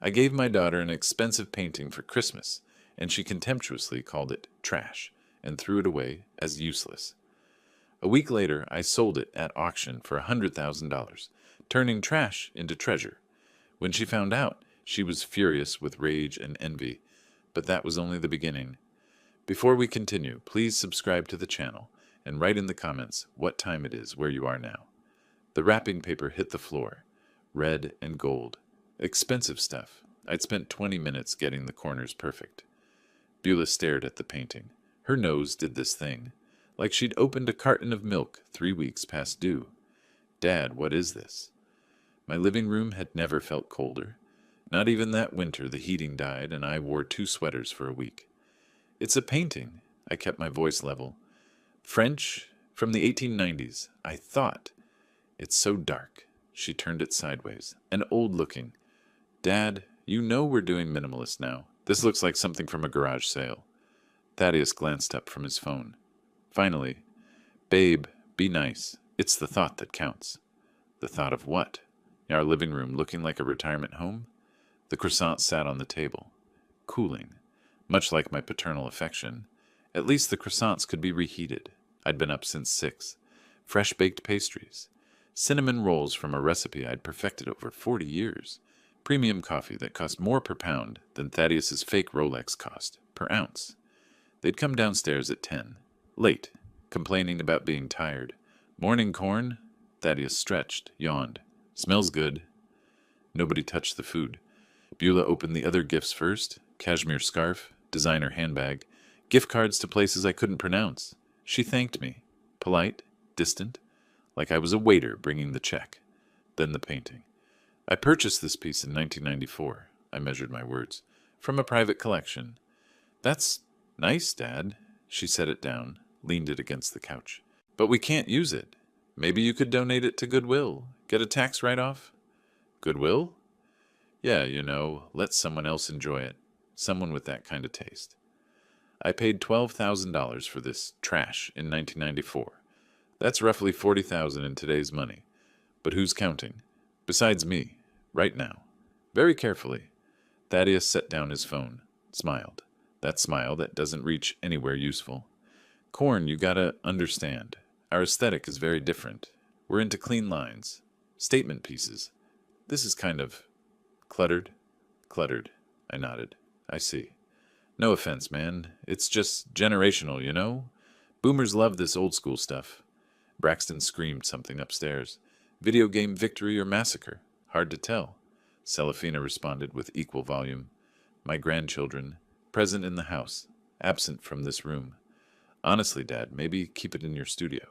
I gave my daughter an expensive painting for Christmas, and she contemptuously called it trash and threw it away as useless. A week later, I sold it at auction for $100,000, turning trash into treasure. When she found out, she was furious with rage and envy, but that was only the beginning. Before we continue, please subscribe to the channel and write in the comments what time it is where you are now. The wrapping paper hit the floor, red and gold. Expensive stuff. I'd spent 20 minutes getting the corners perfect. Beulah stared at the painting. Her nose did this thing, like she'd opened a carton of milk 3 weeks past due. Dad, what is this? My living room had never felt colder. Not even that winter the heating died and I wore 2 sweaters for a week. It's a painting. I kept my voice level. French, from the 1890s, I thought. It's so dark. She turned it sideways, and old-looking. Dad, you know we're doing minimalist now. This looks like something from a garage sale. Thaddeus glanced up from his phone. Finally, Babe, be nice. It's the thought that counts. The thought of what? Our living room looking like a retirement home? The croissant sat on the table, cooling, much like my paternal affection. At least the croissants could be reheated. I'd been up since 6. Fresh-baked pastries. Cinnamon rolls from a recipe I'd perfected over 40 years. Premium coffee that cost more per pound than Thaddeus's fake Rolex cost, per ounce. They'd come downstairs at 10, late, complaining about being tired. Morning, corn? Thaddeus stretched, yawned. Smells good. Nobody touched the food. Beulah opened the other gifts first, cashmere scarf, designer handbag, gift cards to places I couldn't pronounce. She thanked me, polite, distant, like I was a waiter bringing the check. Then the painting. I purchased this piece in 1994. I measured my words. From a private collection. That's nice, Dad. She set it down, leaned it against the couch. But we can't use it. Maybe you could donate it to Goodwill. Get a tax write-off? Goodwill? Yeah, let someone else enjoy it. Someone with that kind of taste. I paid $12,000 for this trash in 1994. That's roughly $40,000 in today's money. But who's counting? Besides me, right now. Very carefully. Thaddeus set down his phone, smiled. That smile that doesn't reach anywhere useful. Corn, you gotta understand. Our aesthetic is very different. We're into clean lines. Statement pieces. This is kind of cluttered. Cluttered. I nodded. I see. No offense, man. It's just generational, Boomers love this old school stuff. Braxton screamed something upstairs. Video game victory or massacre? Hard to tell. Celafina responded with equal volume. My grandchildren, present in the house, absent from this room. Honestly, Dad, maybe keep it in your studio.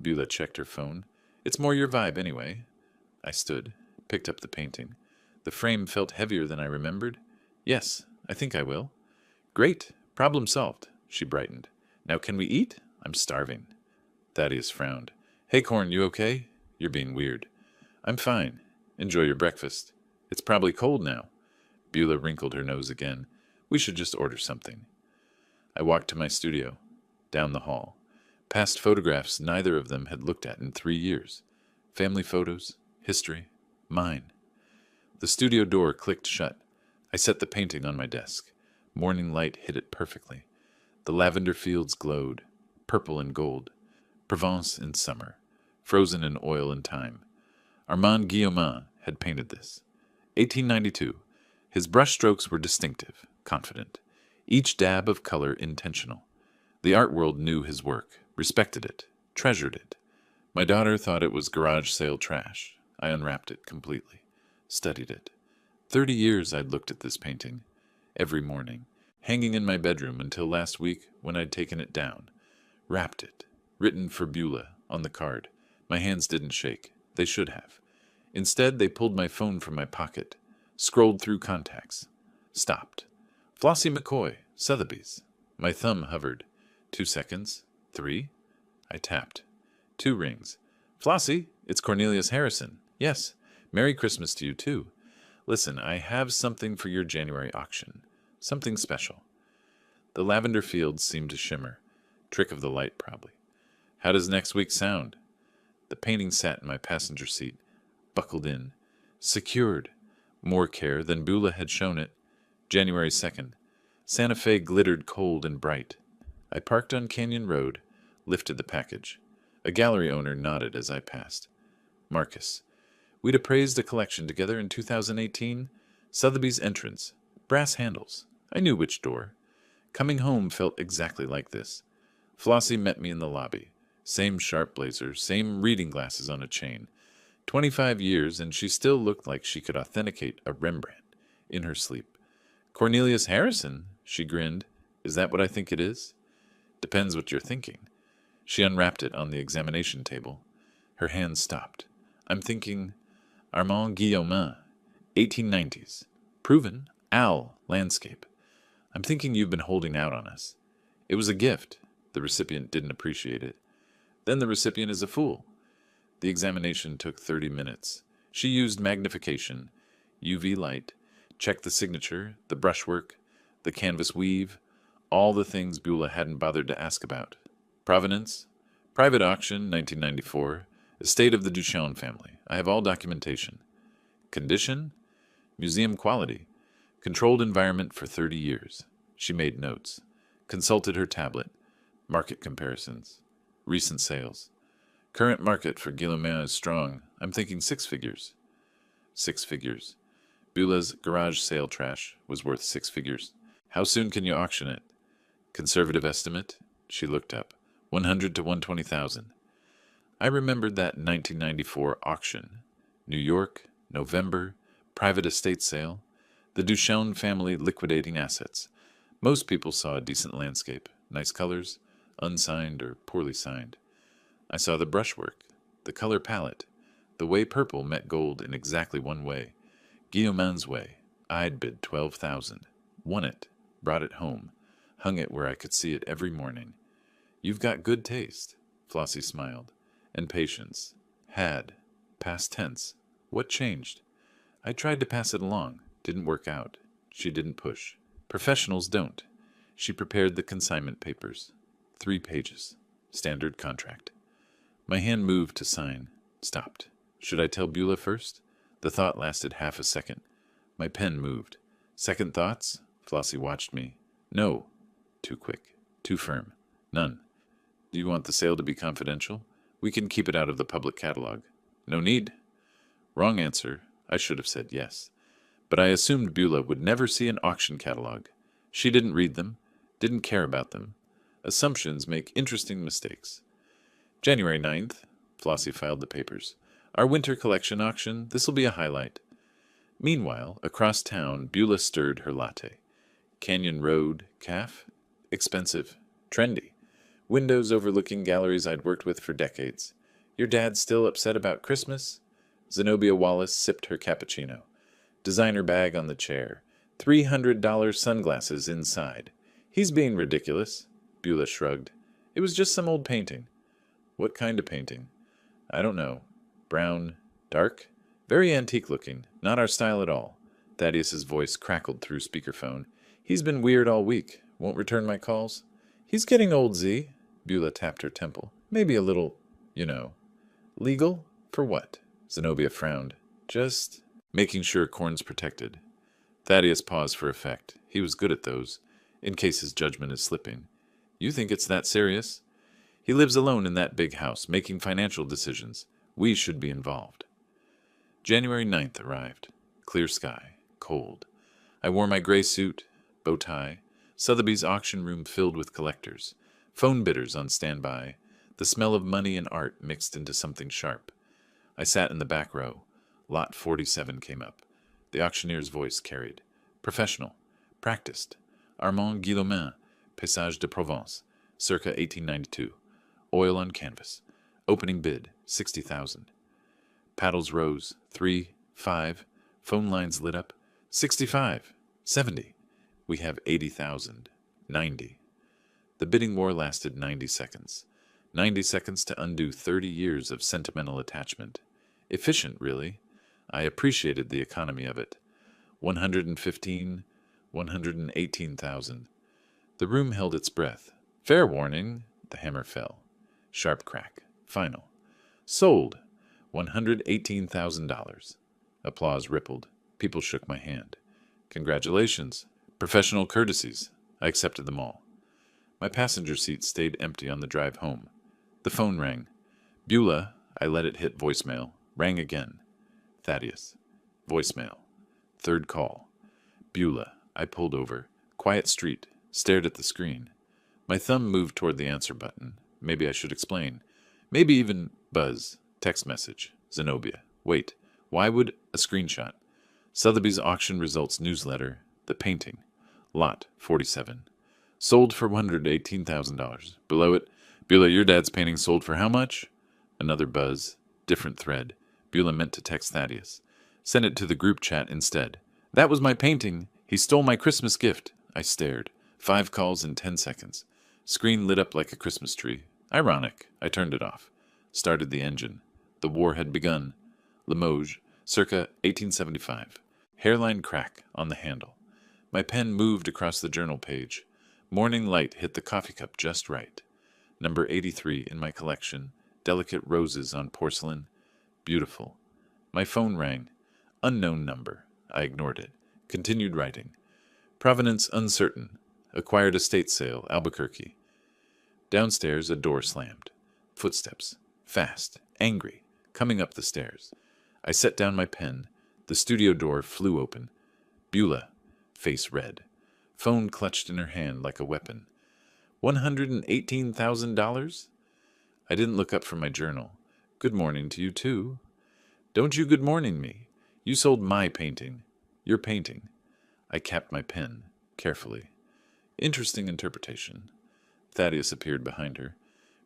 Beulah checked her phone. It's more your vibe anyway. I stood, picked up the painting. The frame felt heavier than I remembered. Yes, I think I will. Great. Problem solved. She brightened. Now can we eat? I'm starving. Thaddeus frowned. Hey, Corn, you okay? You're being weird. I'm fine. Enjoy your breakfast. It's probably cold now. Beulah wrinkled her nose again. We should just order something. I walked to my studio, down the hall, past photographs neither of them had looked at in 3 years. Family photos, history, mine. The studio door clicked shut. I set the painting on my desk. Morning light hit it perfectly. The lavender fields glowed, purple and gold. Provence in summer, frozen in oil and time. Armand Guillaumin had painted this. 1892. His brushstrokes were distinctive, confident. Each dab of color intentional. The art world knew his work, respected it, treasured it. My daughter thought it was garage sale trash. I unwrapped it completely, studied it. 30 years I'd looked at this painting. Every morning, hanging in my bedroom until last week when I'd taken it down. Wrapped it. Written for Beulah on the card. My hands didn't shake. They should have. Instead, they pulled my phone from my pocket, scrolled through contacts, stopped. Flossie McCoy, Sotheby's. My thumb hovered. 2 seconds. 3. I tapped. 2 rings. Flossie, it's Cornelius Harrison. Yes. Merry Christmas to you, too. Listen, I have something for your January auction. Something special. The lavender fields seemed to shimmer. Trick of the light, probably. How does next week sound? The painting sat in my passenger seat, buckled in, secured, More care than Beulah had shown it. January 2nd. Santa Fe glittered cold and bright. I parked on Canyon Road, lifted the package. A gallery owner nodded as I passed. Marcus. We'd appraised a collection together in 2018. Sotheby's entrance. Brass handles. I knew which door. Coming home felt exactly like this. Flossie met me in the lobby. Same sharp blazer, same reading glasses on a chain. 25 years, and she still looked like she could authenticate a Rembrandt in her sleep. Cornelius Harrison, she grinned. Is that what I think it is? Depends what you're thinking. She unwrapped it on the examination table. Her hand stopped. I'm thinking Armand Guillaumin, 1890s. Proven, Al, landscape. I'm thinking you've been holding out on us. It was a gift. The recipient didn't appreciate it. Then the recipient is a fool. The examination took 30 minutes. She used magnification, UV light, checked the signature, the brushwork, the canvas weave, all the things Beulah hadn't bothered to ask about. Provenance? Private auction, 1994. Estate of the Duchamp family. I have all documentation. Condition? Museum quality. Controlled environment for 30 years. She made notes. Consulted her tablet. Market comparisons. Recent sales. Current market for Guillaumin is strong. I'm thinking 6 figures. 6 figures. Beulah's garage sale trash was worth 6 figures. How soon can you auction it? Conservative estimate? She looked up. 100 to 120,000. I remembered that 1994 auction. New York, November, private estate sale. The Duchamp family liquidating assets. Most people saw a decent landscape. Nice colors, unsigned or poorly signed. I saw the brushwork, the color palette, the way purple met gold in exactly one way. Guillaumin's way. I'd bid 12,000. Won it. Brought it home. Hung it where I could see it every morning. You've got good taste. Flossie smiled. And patience. Had. Past tense. What changed? I tried to pass it along. Didn't work out. She didn't push. Professionals don't. She prepared the consignment papers. 3 pages. Standard contract. My hand moved to sign. Stopped. Should I tell Beulah first? The thought lasted half a second. My pen moved. Second thoughts? Flossie watched me. No. Too quick. Too firm. None. Do you want the sale to be confidential? We can keep it out of the public catalog. No need. Wrong answer. I should have said yes. But I assumed Beulah would never see an auction catalog. She didn't read them. Didn't care about them. Assumptions make interesting mistakes. January 9th. Flossie filed the papers. Our winter collection auction. This'll be a highlight. Meanwhile, across town, Beulah stirred her latte. Canyon Road, calf. Expensive. Trendy. Windows overlooking galleries I'd worked with for decades. Your dad still upset about Christmas? Zenobia Wallace sipped her cappuccino. Designer bag on the chair. $300 sunglasses inside. He's being ridiculous. Beulah shrugged. It was just some old painting. What kind of painting? I don't know. Brown? Dark? Very antique looking. Not our style at all. Thaddeus's voice crackled through speakerphone. He's been weird all week. Won't return my calls? He's getting old, Z. Beulah tapped her temple. Maybe a little, Legal? For what? Zenobia frowned. Just making sure Corn's protected. Thaddeus paused for effect. He was good at those, in case his judgment is slipping. You think it's that serious? He lives alone in that big house, making financial decisions. We should be involved. January 9th arrived. Clear sky. Cold. I wore my gray suit, bow tie, Sotheby's auction room filled with collectors, phone bidders on standby, the smell of money and art mixed into something sharp. I sat in the back row. Lot 47 came up. The auctioneer's voice carried. Professional. Practiced. Armand Guillaumin, Paysage de Provence, circa 1892. Oil on canvas. Opening bid, 60,000. Paddles rose. 3, 5. Phone lines lit up. 65. 70. We have 80,000. 90. The bidding war lasted 90 seconds. 90 seconds to undo 30 years of sentimental attachment. Efficient, really. I appreciated the economy of it. 115, 118,000. The room held its breath. Fair warning. The hammer fell. Sharp crack. Final. Sold. $118,000. Applause rippled. People shook my hand. Congratulations. Professional courtesies. I accepted them all. My passenger seat stayed empty on the drive home. The phone rang. Beulah, I let it hit voicemail, rang again. Thaddeus. Voicemail. Third call. Beulah. I pulled over. Quiet street. Stared at the screen. My thumb moved toward the answer button. Maybe I should explain. Maybe even buzz. Text message. Zenobia. Wait. Why would a screenshot? Sotheby's auction results newsletter. The painting. Lot 47. Sold for $118,000. Below it, Beulah, your dad's painting sold for how much? Another buzz. Different thread. Beulah meant to text Thaddeus. Send it to the group chat instead. That was my painting. He stole my Christmas gift. I stared. 5 calls in 10 seconds. Screen lit up like a Christmas tree. Ironic. I turned it off. Started the engine. The war had begun. Limoges, circa 1875. Hairline crack on the handle. My pen moved across the journal page. Morning light hit the coffee cup just right. Number 83 in my collection. Delicate roses on porcelain. Beautiful. My phone rang. Unknown number. I ignored it. Continued writing. Provenance uncertain. Acquired estate sale, Albuquerque. Downstairs, a door slammed. Footsteps. Fast. Angry. Coming up the stairs. I set down my pen. The studio door flew open. Beulah. Face red. Phone clutched in her hand like a weapon. $118,000? I didn't look up from my journal. Good morning to you, too. Don't you good morning me. You sold my painting. Your painting. I capped my pen, carefully. Interesting interpretation. Thaddeus appeared behind her,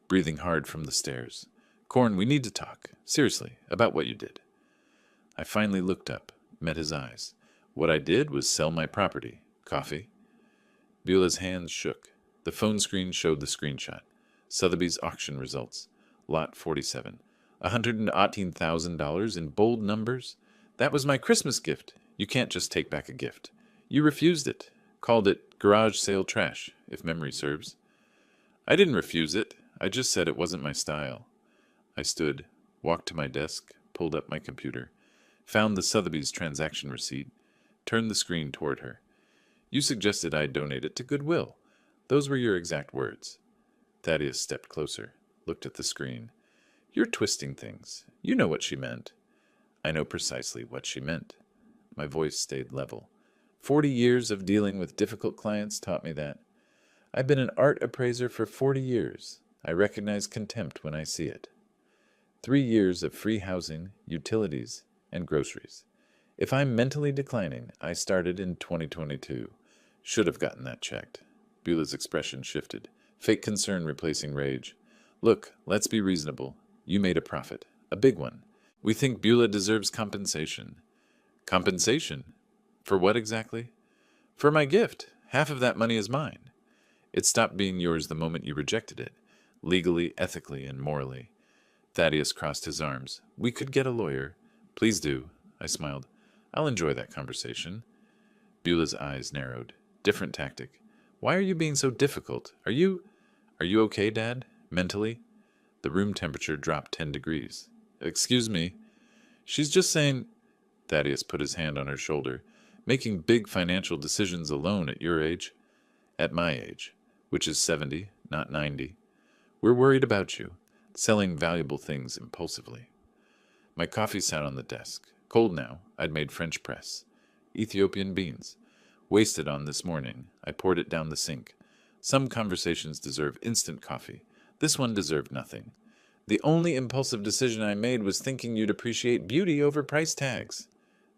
breathing hard from the stairs. Corn, we need to talk, seriously, about what you did. I finally looked up, met his eyes. What I did was sell my property. Coffee? Beulah's hands shook. The phone screen showed the screenshot. Sotheby's auction results. Lot 47. $118,000 in bold numbers? That was my Christmas gift. You can't just take back a gift. You refused it. Called it garage sale trash, if memory serves. I didn't refuse it. I just said it wasn't my style. I stood, walked to my desk, pulled up my computer, found the Sotheby's transaction receipt, turned the screen toward her. You suggested I donate it to Goodwill. Those were your exact words. Thaddeus stepped closer, looked at the screen. You're twisting things. You know what she meant. I know precisely what she meant. My voice stayed level. 40 years of dealing with difficult clients taught me that. I've been an art appraiser for 40 years. I recognize contempt when I see it. 3 years of free housing, utilities, and groceries. If I'm mentally declining, I started in 2022. Should have gotten that checked. Beulah's expression shifted, fake concern replacing rage. Look, let's be reasonable. You made a profit. A big one. We think Beulah deserves compensation. Compensation? For what exactly? For my gift. Half of that money is mine. It stopped being yours the moment you rejected it. Legally, ethically, and morally. Thaddeus crossed his arms. We could get a lawyer. Please do. I smiled. I'll enjoy that conversation. Beulah's eyes narrowed. Different tactic. Why are you being so difficult? Are you okay, Dad? Mentally? The room temperature dropped 10 degrees. Excuse me. She's just saying... Thaddeus put his hand on her shoulder. Making big financial decisions alone at your age. At my age, which is 70, not 90. We're worried about you. Selling valuable things impulsively. My coffee sat on the desk. Cold now. I'd made French press. Ethiopian beans. Wasted on this morning. I poured it down the sink. Some conversations deserve instant coffee. This one deserved nothing. The only impulsive decision I made was thinking you'd appreciate beauty over price tags.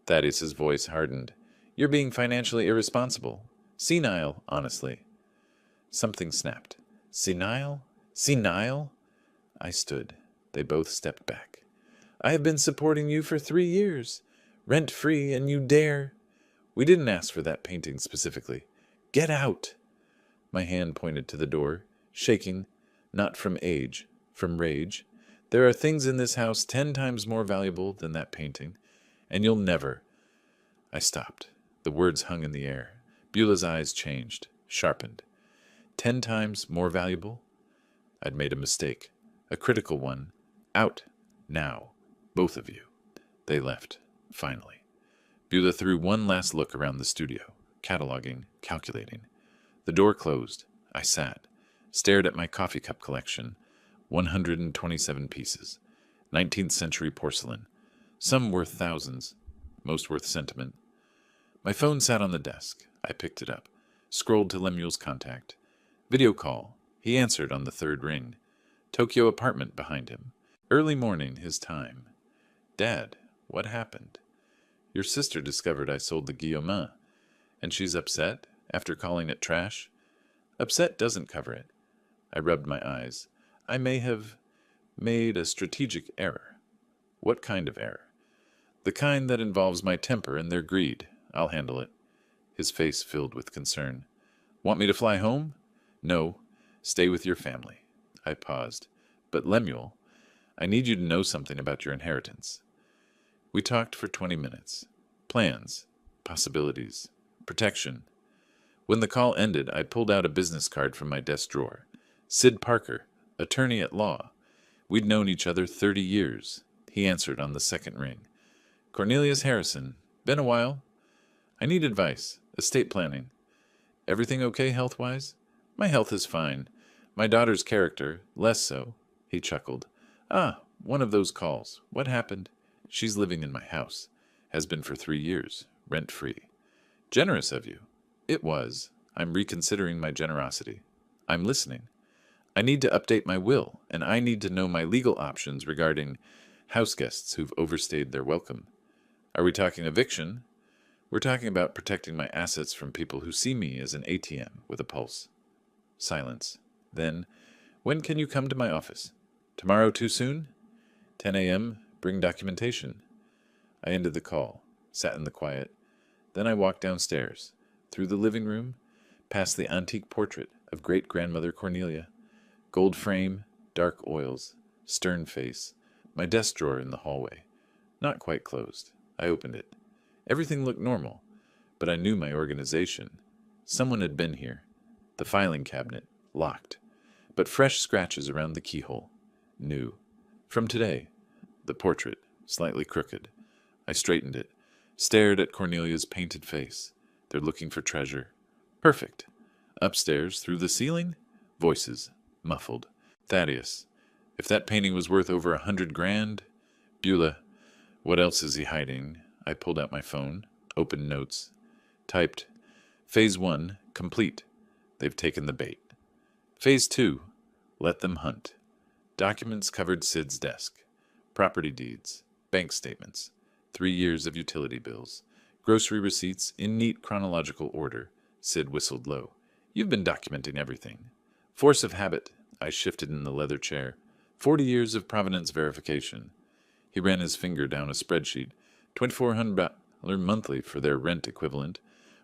Thaddeus's voice hardened. You're being financially irresponsible. Senile, honestly. Something snapped. Senile? Senile? I stood. They both stepped back. I have been supporting you for 3 years. Rent-free, and you dare. We didn't ask for that painting specifically. Get out! My hand pointed to the door, shaking, not from age, from rage. There are things in this house 10 times more valuable than that painting, and you'll never... I stopped. The words hung in the air. Beulah's eyes changed, sharpened. 10 times more valuable? I'd made a mistake, a critical one. Out, now, both of you. They left, finally. Beulah threw one last look around the studio, cataloging, calculating. The door closed. I sat, stared at my coffee cup collection, 127 pieces, 19th century porcelain, some worth thousands, most worth sentiment. My phone sat on the desk. I picked it up, scrolled to Lemuel's contact. Video call. He answered on the third ring. Tokyo apartment behind him. Early morning, his time. Dad, what happened? Your sister discovered I sold the Guillaumin, and she's upset after calling it trash? Upset doesn't cover it. I rubbed my eyes. I may have made a strategic error. What kind of error? The kind that involves my temper and their greed. I'll handle it. His face filled with concern. Want me to fly home? No. Stay with your family. I paused. But Lemuel, I need you to know something about your inheritance. We talked for 20 minutes. Plans, possibilities, protection. When the call ended, I pulled out a business card from my desk drawer. Sid Parker, attorney at law. We'd known each other 30 years. He answered on the second ring. Cornelius Harrison. Been a while. I need advice. Estate planning. Everything okay health-wise? My health is fine. My daughter's character, less so. He chuckled. Ah, one of those calls. What happened? She's living in my house. Has been for 3 years. Rent-free. Generous of you. It was. I'm reconsidering my generosity. I'm listening. I need to update my will, and I need to know my legal options regarding house guests who've overstayed their welcome. Are we talking eviction? We're talking about protecting my assets from people who see me as an ATM with a pulse. Silence. Then, when can you come to my office? Tomorrow too soon? 10 a.m., bring documentation. I ended the call, sat in the quiet. Then I walked downstairs, through the living room, past the antique portrait of great-grandmother Cornelia. Gold frame, dark oils, stern face, my desk drawer in the hallway. Not quite closed. I opened it. Everything looked normal, but I knew my organization. Someone had been here. The filing cabinet, locked, but fresh scratches around the keyhole. New. From today. The portrait, slightly crooked. I straightened it, stared at Cornelia's painted face. They're looking for treasure. Perfect. Upstairs, through the ceiling, voices, muffled. Thaddeus. If that painting was worth over 100 grand. Beulah. What else is he hiding? I pulled out my phone, opened notes, typed, Phase 1, complete. They've taken the bait. Phase 2, let them hunt. Documents covered Sid's desk. Property deeds, bank statements, 3 years of utility bills, grocery receipts in neat chronological order. Sid whistled low. You've been documenting everything. Force of habit. I shifted in the leather chair. 40 years of provenance verification. He ran his finger down a spreadsheet. $2,400 monthly for their rent equivalent.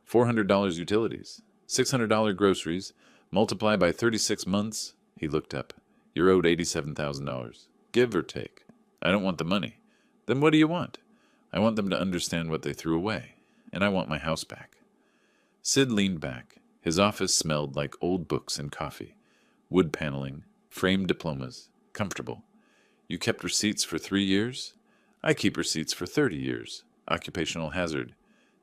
$400 utilities. $600 groceries. Multiply by 36 months. He looked up. You're owed $87,000. Give or take. I don't want the money. Then what do you want? I want them to understand what they threw away. And I want my house back. Sid leaned back. His office smelled like old books and coffee. Wood paneling. Framed diplomas. Comfortable. You kept receipts for 3 years? I keep receipts for 30 years. Occupational hazard.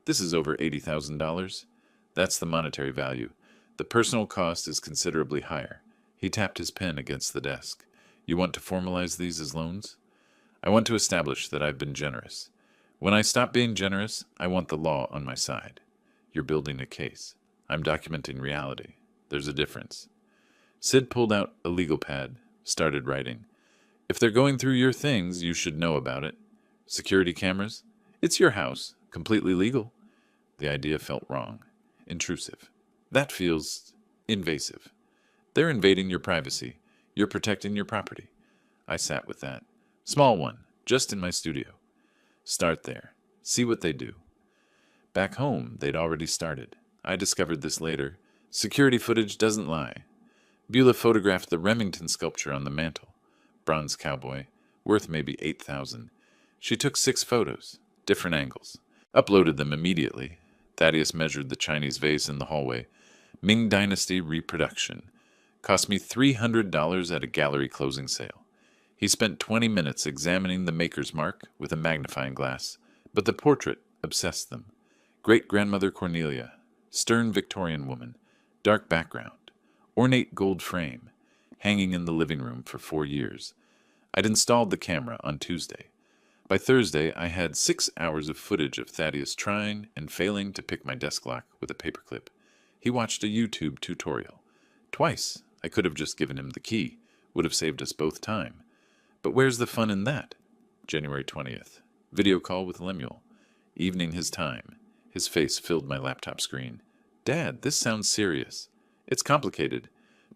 This is over $80,000. That's the monetary value. The personal cost is considerably higher. He tapped his pen against the desk. You want to formalize these as loans? I want to establish that I've been generous. When I stop being generous, I want the law on my side. You're building a case. I'm documenting reality. There's a difference. Sid pulled out a legal pad, started writing. If they're going through your things, you should know about it. Security cameras? It's your house. Completely legal. The idea felt wrong. Intrusive. That feels invasive. They're invading your privacy. You're protecting your property. I sat with that. Small one, just in my studio. Start there. See what they do. Back home, they'd already started. I discovered this later. Security footage doesn't lie. Beulah photographed the Remington sculpture on the mantel. Bronze cowboy, worth maybe $8,000. She took 6 photos, different angles. Uploaded them immediately. Thaddeus measured the Chinese vase in the hallway. Ming Dynasty reproduction. Cost me $300 at a gallery closing sale. He spent 20 minutes examining the maker's mark with a magnifying glass, but the portrait Obsessed them. Great-grandmother Cornelia, stern Victorian woman, dark background, ornate gold frame, hanging in the living room for 4 years. I'd installed the camera on Tuesday. By Thursday, I had 6 hours of footage of Thaddeus trying and failing to pick my desk lock with a paperclip. He watched a YouTube tutorial. Twice. I could have just given him the key. Would have saved us both time. But where's the fun in that? January 20th. Video call with Lemuel. Evening his time. His face filled my laptop screen. Dad, this sounds serious. It's complicated.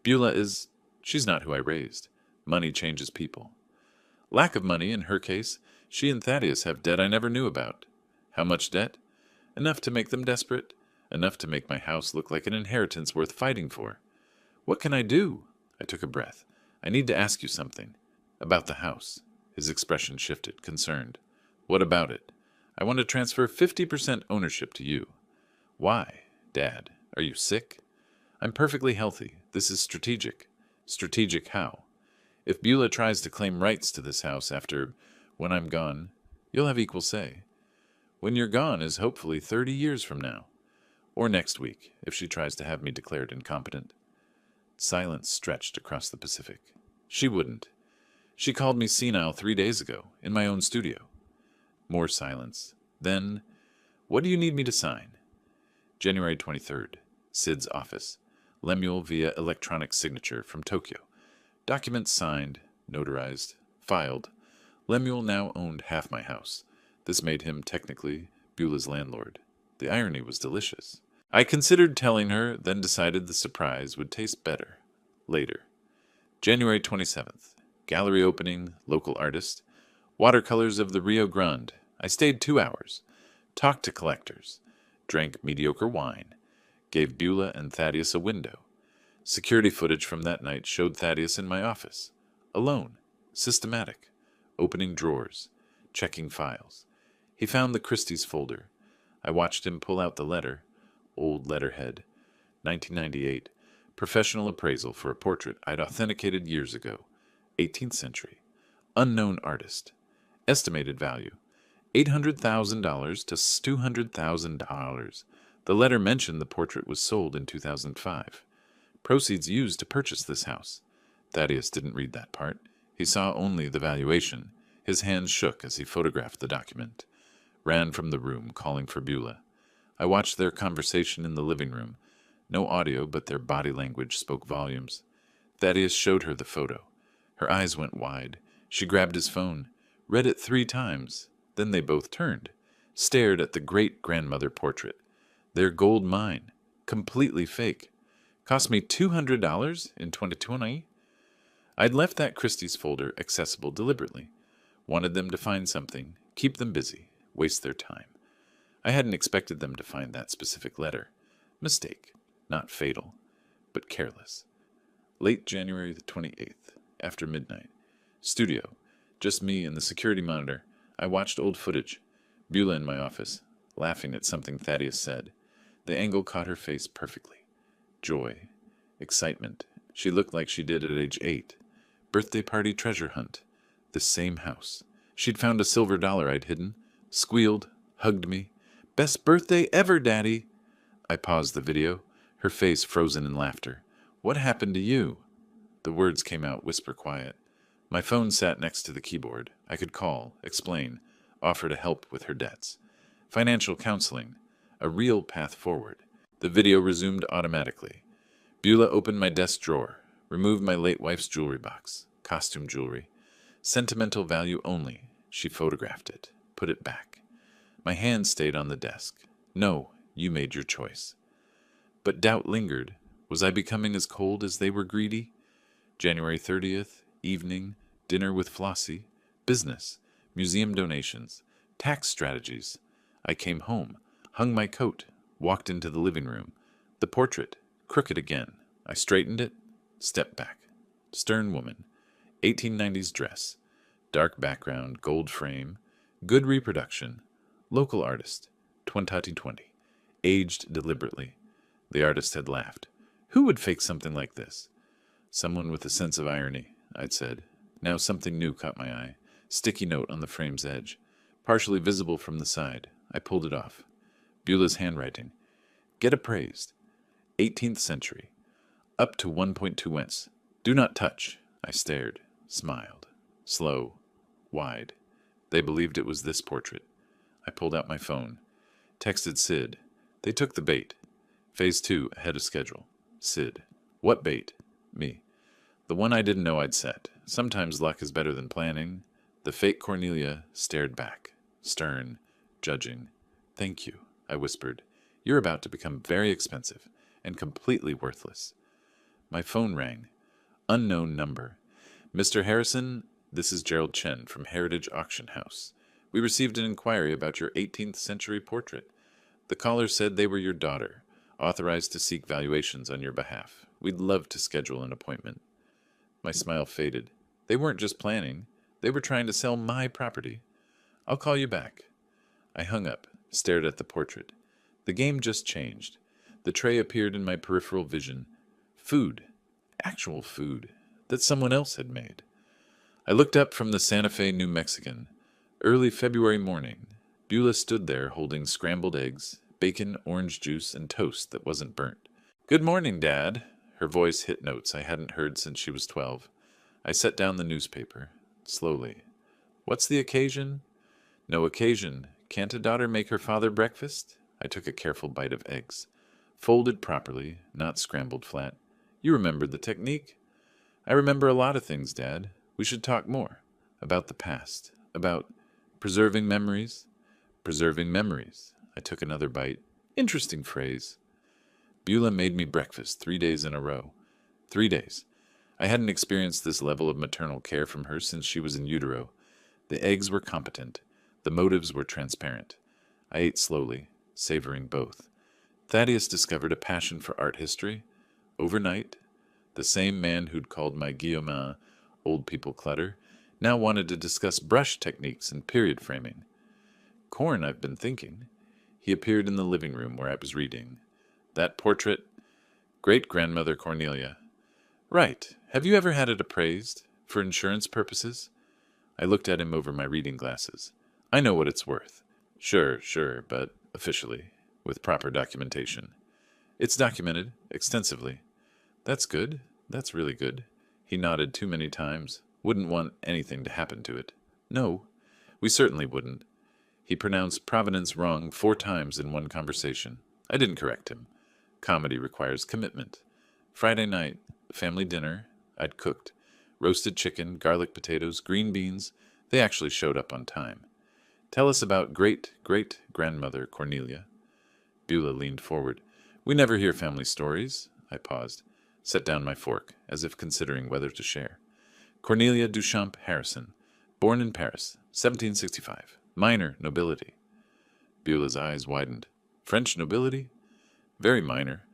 Beulah is... she's not who I raised. Money changes people. Lack of money, in her case. She and Thaddeus have debt I never knew about. How much debt? Enough to make them desperate. Enough to make my house look like an inheritance worth fighting for. What can I do? I took a breath. I need to ask you something. About the house. His expression shifted, concerned. What about it? I want to transfer 50% ownership to you. Why? Dad, are you sick? I'm perfectly healthy. This is strategic. Strategic how? If Beulah tries to claim rights to this house after... when I'm gone, you'll have equal say. When you're gone is hopefully 30 years from now. Or next week, if she tries to have me declared incompetent. Silence stretched across the Pacific. She wouldn't. She called me senile 3 days ago, in my own studio. More silence. Then, what do you need me to sign? January 23rd. Sid's office. Lemuel via electronic signature from Tokyo. Documents signed, notarized, filed. Lemuel now owned half my house. This made him, technically, Beulah's landlord. The irony was delicious. I considered telling her, then decided the surprise would taste better. Later. January 27th. Gallery opening, local artist. Watercolors of the Rio Grande. I stayed 2 hours. Talked to collectors. Drank mediocre wine. Gave Beulah and Thaddeus a window. Security footage from that night showed Thaddeus in my office. Alone. Systematic. Opening drawers. Checking files. He found the Christie's folder. I watched him pull out the letter. Old letterhead. 1998. Professional appraisal for a portrait I'd authenticated years ago. 18th century. Unknown artist. Estimated value. $800,000 to $200,000. The letter mentioned the portrait was sold in 2005. Proceeds used to purchase this house. Thaddeus didn't read that part. He saw only the valuation. His hands shook as he photographed the document. Ran from the room, calling for Beulah. I watched their conversation in the living room. No audio, but their body language spoke volumes. Thaddeus showed her the photo. Her eyes went wide. She grabbed his phone, read it 3 times. Then they both turned, stared at the great-grandmother portrait. Their gold mine, completely fake. Cost me $200 in 2020. I'd left that Christie's folder accessible deliberately. Wanted them to find something, keep them busy, waste their time. I hadn't expected them to find that specific letter. Mistake. Not fatal, but careless. Late January the 28th, after midnight. Studio. Just me and the security monitor. I watched old footage. Beulah in my office, laughing at something Thaddeus said. The angle caught her face perfectly. Joy. Excitement. She looked like she did at age 8. Birthday party treasure hunt. The same house. She'd found a silver dollar I'd hidden. Squealed. Hugged me. Best birthday ever, Daddy. I paused the video. Her face frozen in laughter. What happened to you? The words came out whisper quiet. My phone sat next to the keyboard. I could call, explain, offer to help with her debts. Financial counseling. A real path forward. The video resumed automatically. Beulah opened my desk drawer, removed my late wife's jewelry box, costume jewelry. Sentimental value only. She photographed it, put it back. My hand stayed on the desk. No, you made your choice. But doubt lingered. Was I becoming as cold as they were greedy? January 30th, evening, dinner with Flossie, business, museum donations, tax strategies. I came home, hung my coat, walked into the living room. The portrait, crooked again. I straightened it, stepped back. Stern woman, 1890s dress, dark background, gold frame, good reproduction, local artist, 2020, aged deliberately. The artist had laughed. Who would fake something like this? Someone with a sense of irony, I'd said. Now something new caught my eye. Sticky note on the frame's edge. Partially visible from the side. I pulled it off. Beulah's handwriting. Get appraised. 18th century. Up to 1.2 wents. Do not touch. I stared, smiled. Slow. Wide. They believed it was this portrait. I pulled out my phone. Texted Sid. They took the bait. Phase 2, ahead of schedule. Sid. What bait? Me. The one I didn't know I'd set. Sometimes luck is better than planning. The fake Cornelia stared back. Stern. Judging. Thank you, I whispered. You're about to become very expensive and completely worthless. My phone rang. Unknown number. Mr. Harrison, this is Gerald Chen from Heritage Auction House. We received an inquiry about your 18th century portrait. The caller said they were your daughter, authorized to seek valuations on your behalf. We'd love to schedule an appointment. My smile faded. They weren't just planning. They were trying to sell my property. I'll call you back. I hung up, stared at the portrait. The game just changed. The tray appeared in my peripheral vision. Food. Actual food. That someone else had made. I looked up from the Santa Fe New Mexican. Early February morning. Beulah stood there holding scrambled eggs, bacon, orange juice, and toast that wasn't burnt. Good morning, Dad. Her voice hit notes I hadn't heard since she was 12. I set down the newspaper. Slowly. What's the occasion? No occasion. Can't a daughter make her father breakfast? I took a careful bite of eggs. Folded properly, not scrambled flat. You remembered the technique? I remember a lot of things, Dad. We should talk more. About the past. About preserving memories. Preserving memories. I took another bite. Interesting phrase. Beulah made me breakfast 3 days in a row. 3 days. I hadn't experienced this level of maternal care from her since she was in utero. The eggs were competent. The motives were transparent. I ate slowly, savoring both. Thaddeus discovered a passion for art history. Overnight, the same man who'd called my Guillaumin old people clutter now wanted to discuss brush techniques and period framing. Corn, I've been thinking. He appeared in the living room where I was reading. That portrait, great-grandmother Cornelia. Right. Have you ever had it appraised? For insurance purposes? I looked at him over my reading glasses. I know what it's worth. Sure, but officially, with proper documentation. It's documented, extensively. That's good. That's really good. He nodded too many times. Wouldn't want anything to happen to it. No, we certainly wouldn't. He pronounced Providence wrong 4 times in one conversation. I didn't correct him. Comedy requires commitment. Friday night, family dinner. I'd cooked. Roasted chicken, garlic potatoes, green beans. They actually showed up on time. Tell us about great-great-grandmother Cornelia. Beulah leaned forward. We never hear family stories. I paused. Set down my fork, as if considering whether to share. Cornelia Duchamp Harrison. Born in Paris, 1765. Minor nobility. Beulah's eyes widened. French nobility? Very minor,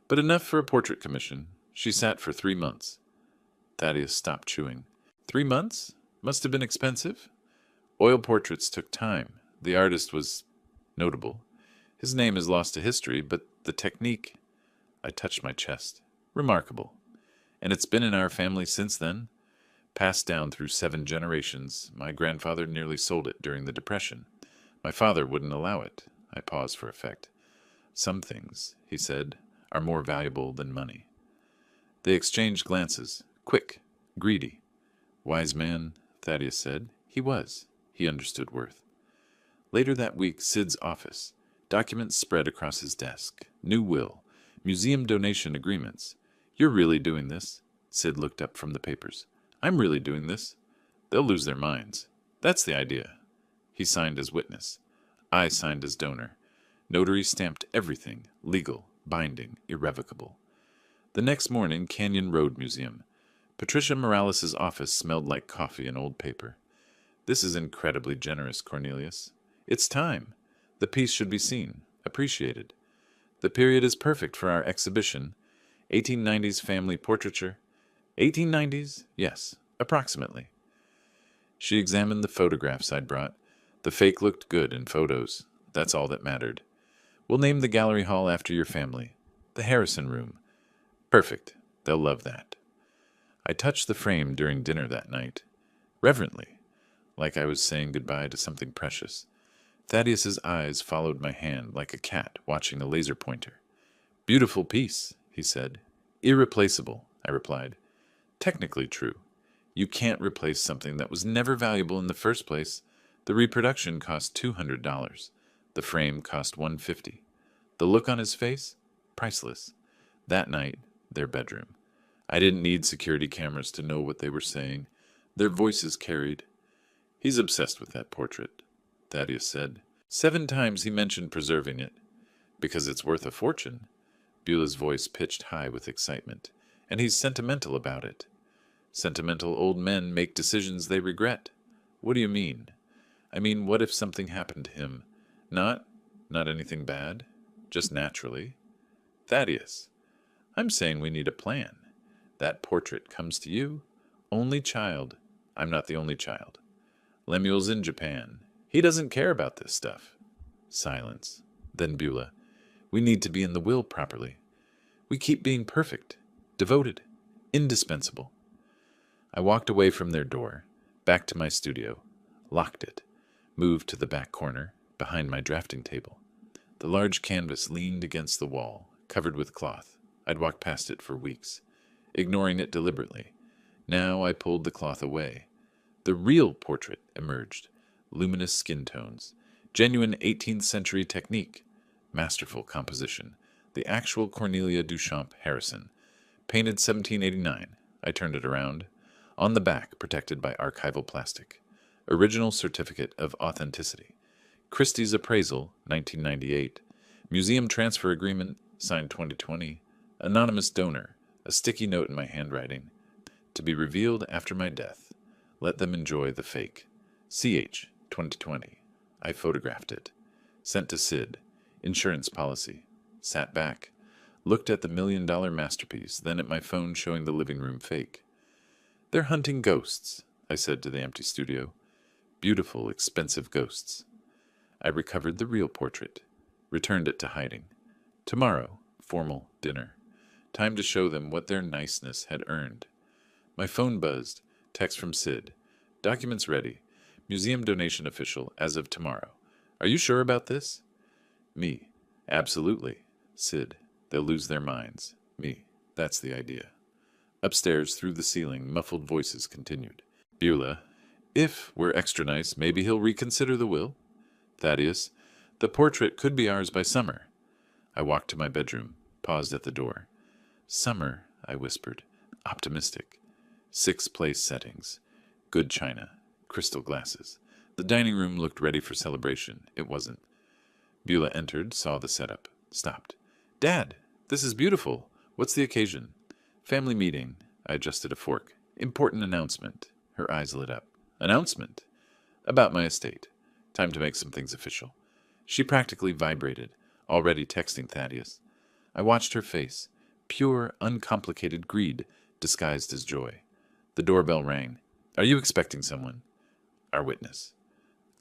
but enough for a portrait commission. She sat for 3 months. Thaddeus stopped chewing. 3 months? Must have been expensive? Oil portraits took time. The artist was notable. His name is lost to history, but the technique... I touched my chest. Remarkable. And it's been in our family since then? Passed down through 7 generations. My grandfather nearly sold it during the Depression. My father wouldn't allow it. I paused for effect. Some things, he said, are more valuable than money. They exchanged glances. Quick. Greedy. Wise man, Thaddeus said. He was. He understood worth. Later that week, Sid's office. Documents spread across his desk. New will. Museum donation agreements. You're really doing this? Sid looked up from the papers. I'm really doing this. They'll lose their minds. That's the idea. He signed as witness. I signed as donor. Notary stamped everything, legal, binding, irrevocable. The next morning, Canyon Road Museum. Patricia Morales' office smelled like coffee and old paper. This is incredibly generous, Cornelius. It's time. The piece should be seen, appreciated. The period is perfect for our exhibition. 1890s family portraiture. 1890s? Yes, approximately. She examined the photographs I'd brought. The fake looked good in photos. That's all that mattered. We'll name the gallery hall after your family. The Harrison Room. Perfect. They'll love that. I touched the frame during dinner that night. Reverently, like I was saying goodbye to something precious. Thaddeus's eyes followed my hand like a cat watching a laser pointer. Beautiful piece, he said. Irreplaceable, I replied. Technically true. You can't replace something that was never valuable in the first place. The reproduction cost $200. The frame cost $150. The look on his face? Priceless. That night, their bedroom. I didn't need security cameras to know what they were saying. Their voices carried. He's obsessed with that portrait, Thaddeus said. 7 times he mentioned preserving it. Because it's worth a fortune. Beulah's voice pitched high with excitement. And he's sentimental about it. Sentimental old men make decisions they regret. What do you mean? I mean, what if something happened to him? Not anything bad. Just naturally. Thaddeus, I'm saying we need a plan. That portrait comes to you. Only child. I'm not the only child. Lemuel's in Japan. He doesn't care about this stuff. Silence. Then Beulah, we need to be in the will properly. We keep being perfect, devoted, indispensable. I walked away from their door, back to my studio, locked it, moved to the back corner, behind my drafting table. The large canvas leaned against the wall, covered with cloth. I'd walked past it for weeks, ignoring it deliberately. Now I pulled the cloth away. The real portrait emerged, luminous skin tones, genuine 18th century technique, masterful composition, the actual Cornelia Duchamp Harrison, painted 1789. I turned it around. On the back, protected by archival plastic. Original certificate of authenticity. Christie's appraisal, 1998. Museum transfer agreement, signed 2020. Anonymous donor, a sticky note in my handwriting. To be revealed after my death. Let them enjoy the fake. CH, 2020. I photographed it. Sent to Sid. Insurance policy. Sat back. Looked at the $1 million masterpiece, then at my phone showing the living room fake. They're hunting ghosts, I said to the empty studio. Beautiful, expensive ghosts. I recovered the real portrait. Returned it to hiding. Tomorrow, formal dinner. Time to show them what their niceness had earned. My phone buzzed. Text from Sid. Documents ready. Museum donation official as of tomorrow. Are you sure about this? Me. Absolutely. Sid. They'll lose their minds. Me. That's the idea. Upstairs, through the ceiling, muffled voices continued. Beulah. If we're extra nice, maybe he'll reconsider the will. Thaddeus. The portrait could be ours by summer. I walked to my bedroom, paused at the door. Summer, I whispered. Optimistic. 6 place settings. Good china. Crystal glasses. The dining room looked ready for celebration. It wasn't. Beulah entered, saw the setup. Stopped. Dad, this is beautiful. What's the occasion? Family meeting. I adjusted a fork. Important announcement. Her eyes lit up. Announcement? About my estate. Time to make some things official. She practically vibrated, already texting Thaddeus. I watched her face. Pure, uncomplicated greed, disguised as joy. The doorbell rang. Are you expecting someone? Our witness.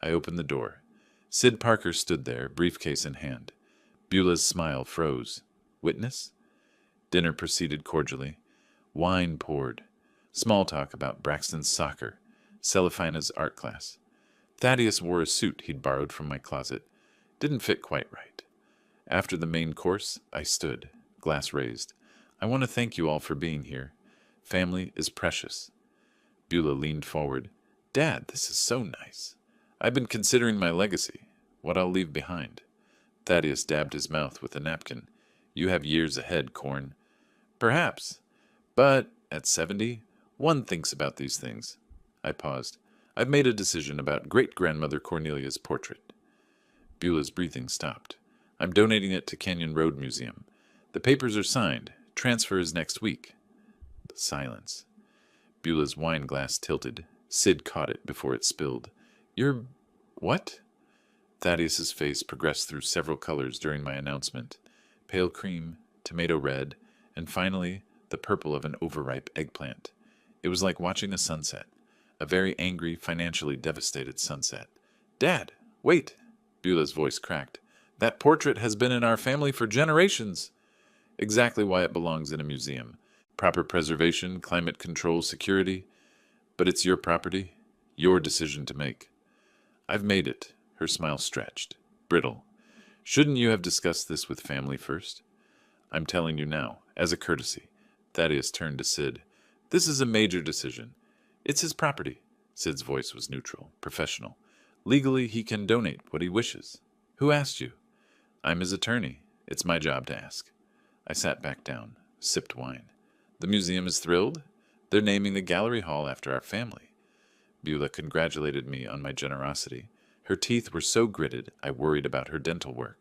I opened the door. Sid Parker stood there, briefcase in hand. Beulah's smile froze. Witness? Dinner proceeded cordially. Wine poured. Small talk about Braxton's soccer. Celifina's art class. Thaddeus wore a suit he'd borrowed from my closet. Didn't fit quite right. After the main course, I stood, glass raised. I want to thank you all for being here. Family is precious. Beulah leaned forward. Dad, this is so nice. I've been considering my legacy, what I'll leave behind. Thaddeus dabbed his mouth with a napkin. You have years ahead, Corn. Perhaps. But at 70, one thinks about these things. I paused. I've made a decision about great-grandmother Cornelia's portrait. Beulah's breathing stopped. I'm donating it to Canyon Road Museum. The papers are signed. Transfer is next week. Silence. Beulah's wine glass tilted. Sid caught it before it spilled. You're... what? Thaddeus's face progressed through several colors during my announcement. Pale cream, tomato red, and finally the purple of an overripe eggplant. It was like watching a sunset. A very angry, financially devastated sunset. Dad, wait! Beulah's voice cracked. That portrait has been in our family for generations. Exactly why it belongs in a museum. Proper preservation, climate control, security. But it's your property, your decision to make. I've made it, Her smile stretched, brittle. Shouldn't you have discussed this with family first? I'm telling you now, as a courtesy. Thaddeus turned to Sid. This is a major decision. It's his property. Sid's voice was neutral, professional. Legally, he can donate what he wishes. Who asked you? I'm his attorney. It's my job to ask. I sat back down, sipped wine. The museum is thrilled. They're naming the gallery hall after our family. Beulah congratulated me on my generosity. Her teeth were so gritted, I worried about her dental work.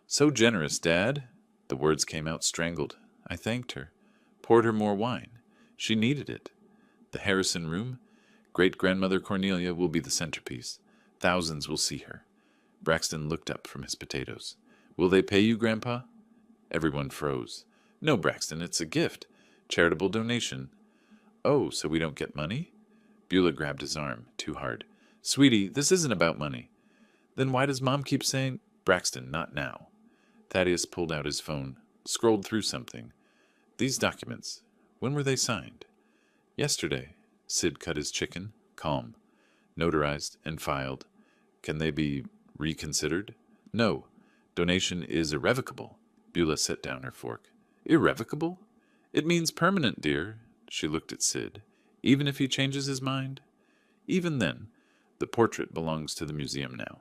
So generous, Dad. The words came out strangled. I thanked her, poured her more wine. She needed it. The Harrison room? Great-grandmother Cornelia will be the centerpiece. Thousands will see her. Braxton looked up from his potatoes. Will they pay you, Grandpa? Everyone froze. No, Braxton, it's a gift. Charitable donation. Oh, so we don't get money? Beulah grabbed his arm, too hard. Sweetie, this isn't about money. Then why does Mom keep saying, Braxton, not now? Thaddeus pulled out his phone, scrolled through something. These documents, when were they signed? Yesterday. Sid cut his chicken, calm. Notarized and filed. Can they be reconsidered? No. Donation is irrevocable. Beulah set down her fork. Irrevocable? It means permanent, dear. She looked at Sid. Even if he changes his mind? Even then, the portrait belongs to the museum now.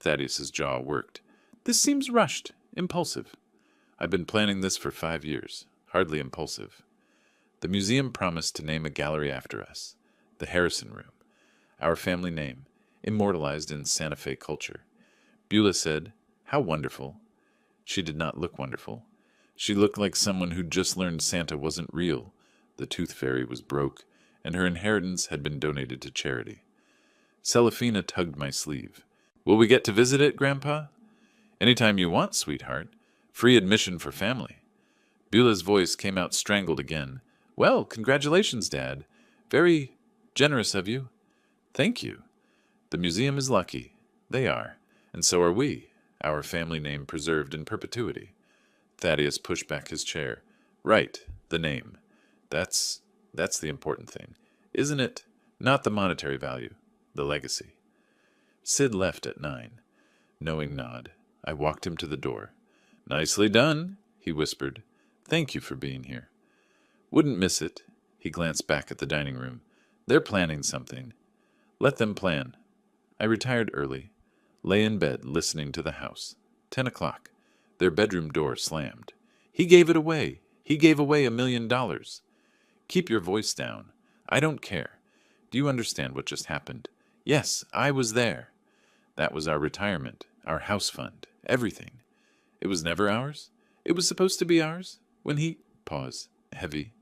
Thaddeus's jaw worked. This seems rushed, impulsive. I've been planning this for 5 years. Hardly impulsive. The museum promised to name a gallery after us. The Harrison Room. Our family name, immortalized in Santa Fe culture. Beulah said, How wonderful. She did not look wonderful. She looked like someone who'd just learned Santa wasn't real. The tooth fairy was broke, and her inheritance had been donated to charity. Celafina tugged my sleeve. Will we get to visit it, Grandpa? Anytime you want, sweetheart. Free admission for family. Beulah's voice came out strangled again. Well, congratulations, Dad. Very generous of you. Thank you. The museum is lucky. They are. And so are we. Our family name preserved in perpetuity. Thaddeus pushed back his chair. Right, the name. That's the important thing. Isn't it? Not the monetary value. The legacy. Sid left at 9. Knowing nod. I walked him to the door. Nicely done, he whispered. Thank you for being here. Wouldn't miss it. He glanced back at the dining room. They're planning something. Let them plan. I retired early. Lay in bed, listening to the house. 10 o'clock. Their bedroom door slammed. He gave it away. He gave away $1 million. Keep your voice down. I don't care. Do you understand what just happened? Yes, I was there. That was our retirement, our house fund, everything. It was never ours? It was supposed to be ours? When he... Pause. Heavy.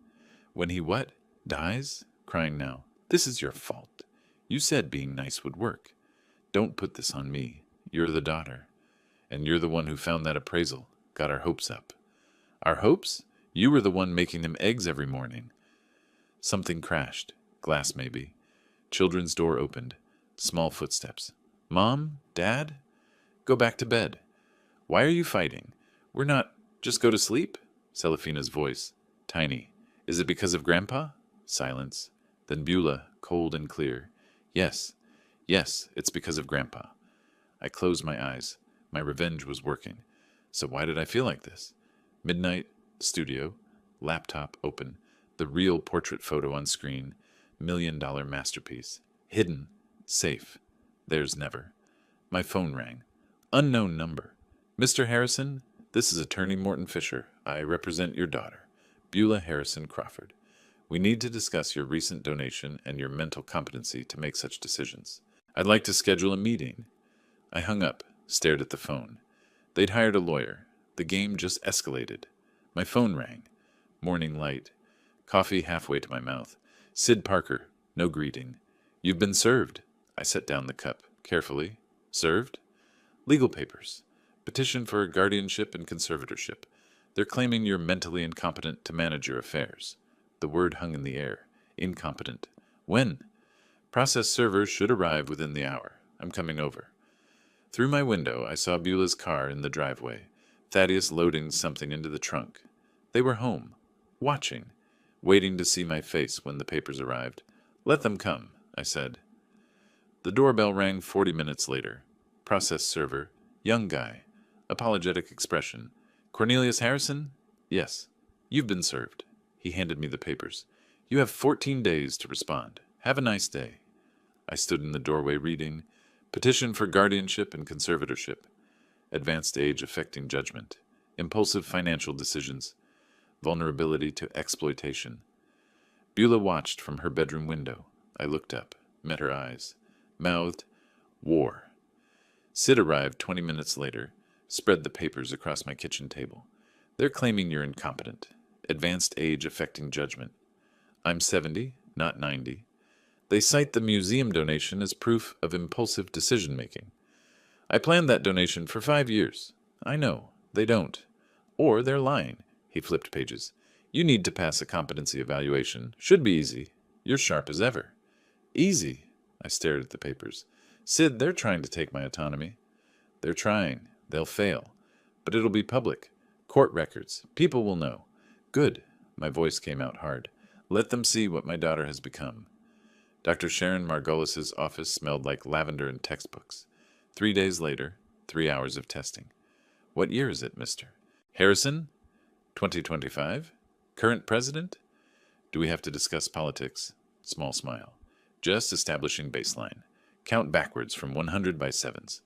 When he what? Dies? Crying now. This is your fault. You said being nice would work. Don't put this on me. You're the daughter. And you're the one who found that appraisal, got our hopes up. Our hopes? You were the one making them eggs every morning. Something crashed. Glass, maybe. Children's door opened. Small footsteps. Mom? Dad? Go back to bed. Why are you fighting? We're not... Just go to sleep? Celafina's voice. Tiny. Is it because of Grandpa? Silence. Then Beulah, cold and clear. Yes. Yes, it's because of Grandpa. I closed my eyes. My revenge was working. So why did I feel like this? Midnight, studio, laptop open, the real portrait photo on screen, $1 million masterpiece. Hidden. Safe. There's never. My phone rang. Unknown number. Mr. Harrison, this is Attorney Morton Fisher. I represent your daughter, Beulah Harrison Crawford. We need to discuss your recent donation and your mental competency to make such decisions. I'd like to schedule a meeting. I hung up, stared at the phone. They'd hired a lawyer. The game just escalated. My phone rang. Morning light. Coffee halfway to my mouth. Sid Parker. No greeting. You've been served. I set down the cup, carefully. Served? Legal papers. Petition for guardianship and conservatorship. They're claiming you're mentally incompetent to manage your affairs. The word hung in the air. Incompetent. When? Process servers should arrive within the hour. I'm coming over. Through my window, I saw Beulah's car in the driveway. Thaddeus loading something into the trunk. They were home. Watching. Waiting to see my face when the papers arrived. Let them come, I said. The doorbell rang 40 minutes later. Process server. Young guy. Apologetic expression. Cornelius Harrison? Yes. You've been served. He handed me the papers. You have 14 days to respond. Have a nice day. I stood in the doorway reading. Petition for guardianship and conservatorship. Advanced age affecting judgment. Impulsive financial decisions. Vulnerability to exploitation. Beulah watched from her bedroom window. I looked up, met her eyes, mouthed, war. Sid arrived 20 minutes later, spread the papers across my kitchen table. They're claiming you're incompetent. Advanced age affecting judgment. I'm 70, not 90. They cite the museum donation as proof of impulsive decision-making. I planned that donation for 5 years. I know, they don't. Or they're lying. He flipped pages. You need to pass a competency evaluation. Should be easy. You're sharp as ever. Easy. I stared at the papers. Sid, they're trying to take my autonomy. They're trying. They'll fail. But it'll be public. Court records. People will know. Good. My voice came out hard. Let them see what my daughter has become. Dr. Sharon Margolis's office smelled like lavender and textbooks. 3 days later, 3 hours of testing. What year is it, mister? Harrison? 2025? Current president? Do we have to discuss politics? Small smile. Just establishing baseline. Count backwards from 100 by sevens.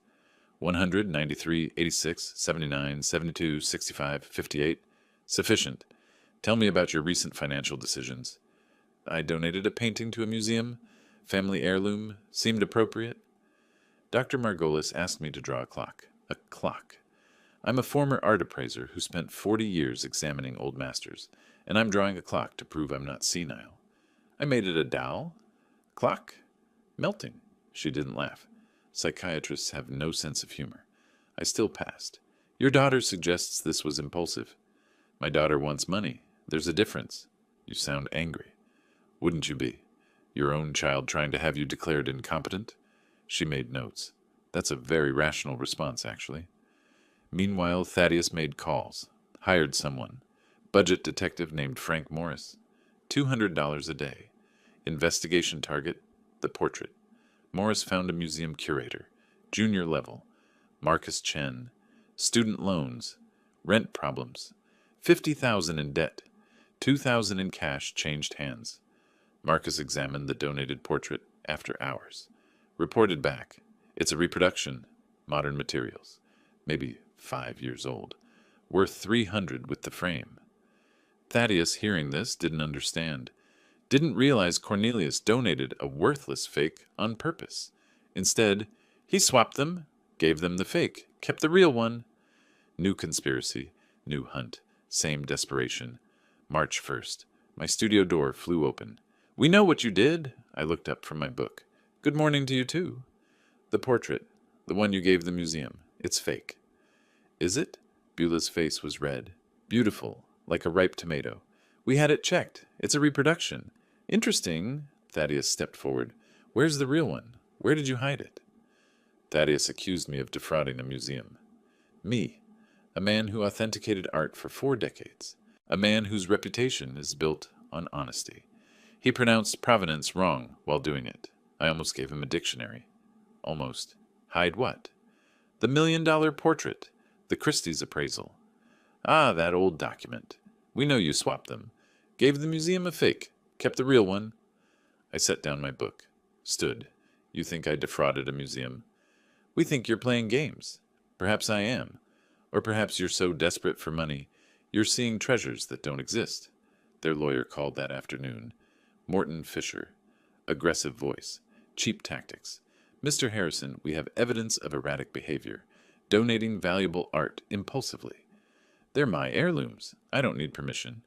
100, 93, 86, 79, 72, 65, 58. Sufficient. Tell me about your recent financial decisions. I donated a painting to a museum. Family heirloom. Seemed appropriate. Dr. Margolis asked me to draw a clock. A clock. I'm a former art appraiser who spent 40 years examining old masters, and I'm drawing a clock to prove I'm not senile. I made it a dowel. Clock? Melting. She didn't laugh. Psychiatrists have no sense of humor. I still passed. Your daughter suggests this was impulsive. My daughter wants money. There's a difference. You sound angry. Wouldn't you be? Your own child trying to have you declared incompetent? She made notes. That's a very rational response, actually. Meanwhile, Thaddeus made calls. Hired someone. Budget detective named Frank Morris. $200 a day. Investigation target, the portrait. Morris found a museum curator. Junior level. Marcus Chen. Student loans. Rent problems. $50,000 in debt. $2,000 in cash changed hands. Marcus examined the donated portrait after hours. Reported back. It's a reproduction. Modern materials. Maybe 5 years old. Worth $300 with the frame. Thaddeus, hearing this, didn't understand. Didn't realize Cornelius donated a worthless fake on purpose. Instead, he swapped them, gave them the fake, kept the real one. New conspiracy, new hunt, same desperation. March 1st. My studio door flew open. We know what you did. I looked up from my book. Good morning to you, too. The portrait, the one you gave the museum. It's fake. Is it? Beulah's face was red. Beautiful, like a ripe tomato. We had it checked. It's a reproduction. Interesting. Thaddeus stepped forward. Where's the real one? Where did you hide it? Thaddeus accused me of defrauding a museum. Me, a man who authenticated art for 4 decades. A man whose reputation is built on honesty. He pronounced provenance wrong while doing it. I almost gave him a dictionary. Almost. Hide what? The $1 million portrait. The Christie's appraisal. Ah, that old document. We know you swapped them. Gave the museum a fake. Kept the real one. I set down my book. Stood. You think I defrauded a museum? We think you're playing games. Perhaps I am. Or perhaps you're so desperate for money, you're seeing treasures that don't exist. Their lawyer called that afternoon. Morton Fisher. Aggressive voice. Cheap tactics. Mr. Harrison, we have evidence of erratic behavior. Donating valuable art impulsively. They're my heirlooms. I don't need permission.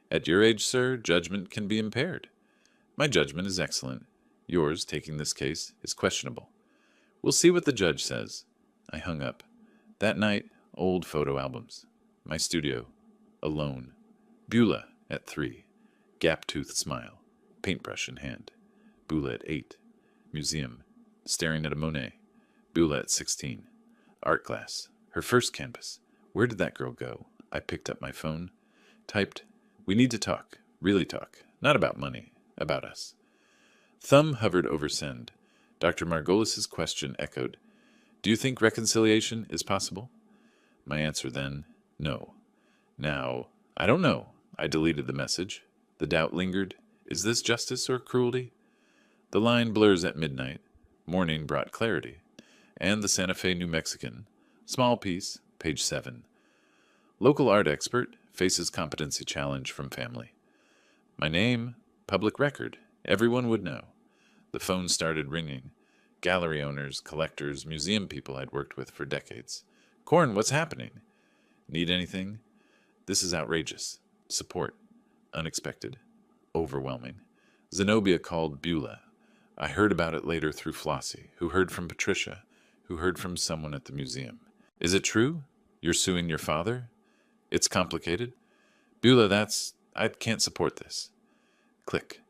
At your age, sir, judgment can be impaired. My judgment is excellent. Yours, taking this case, is questionable. We'll see what the judge says. I hung up. That night, old photo albums. My studio. Alone. Beulah at 3. Gap-toothed smile. Paintbrush in hand. Beulah at 8. Museum. Staring at a Monet. Beulah at 16. Art class. Her first canvas. Where did that girl go? I picked up my phone. Typed, we need to talk. Really talk. Not about money. About us. Thumb hovered over send. Dr. Margolis's question echoed. Do you think reconciliation is possible? My answer then, no. Now, I don't know. I deleted the message. The doubt lingered. Is this justice or cruelty? The line blurs at midnight. Morning brought clarity. And the Santa Fe New Mexican. Small piece, page 7. Local art expert faces competency challenge from family. My name, public record. Everyone would know. The phone started ringing. Gallery owners, collectors, museum people I'd worked with for decades. Corn, what's happening? Need anything? This is outrageous. Support. Unexpected. Overwhelming. Zenobia called Beulah. I heard about it later through Flossie, who heard from Patricia, who heard from someone at the museum. Is it true? You're suing your father? It's complicated. Beulah, I can't support this. Click.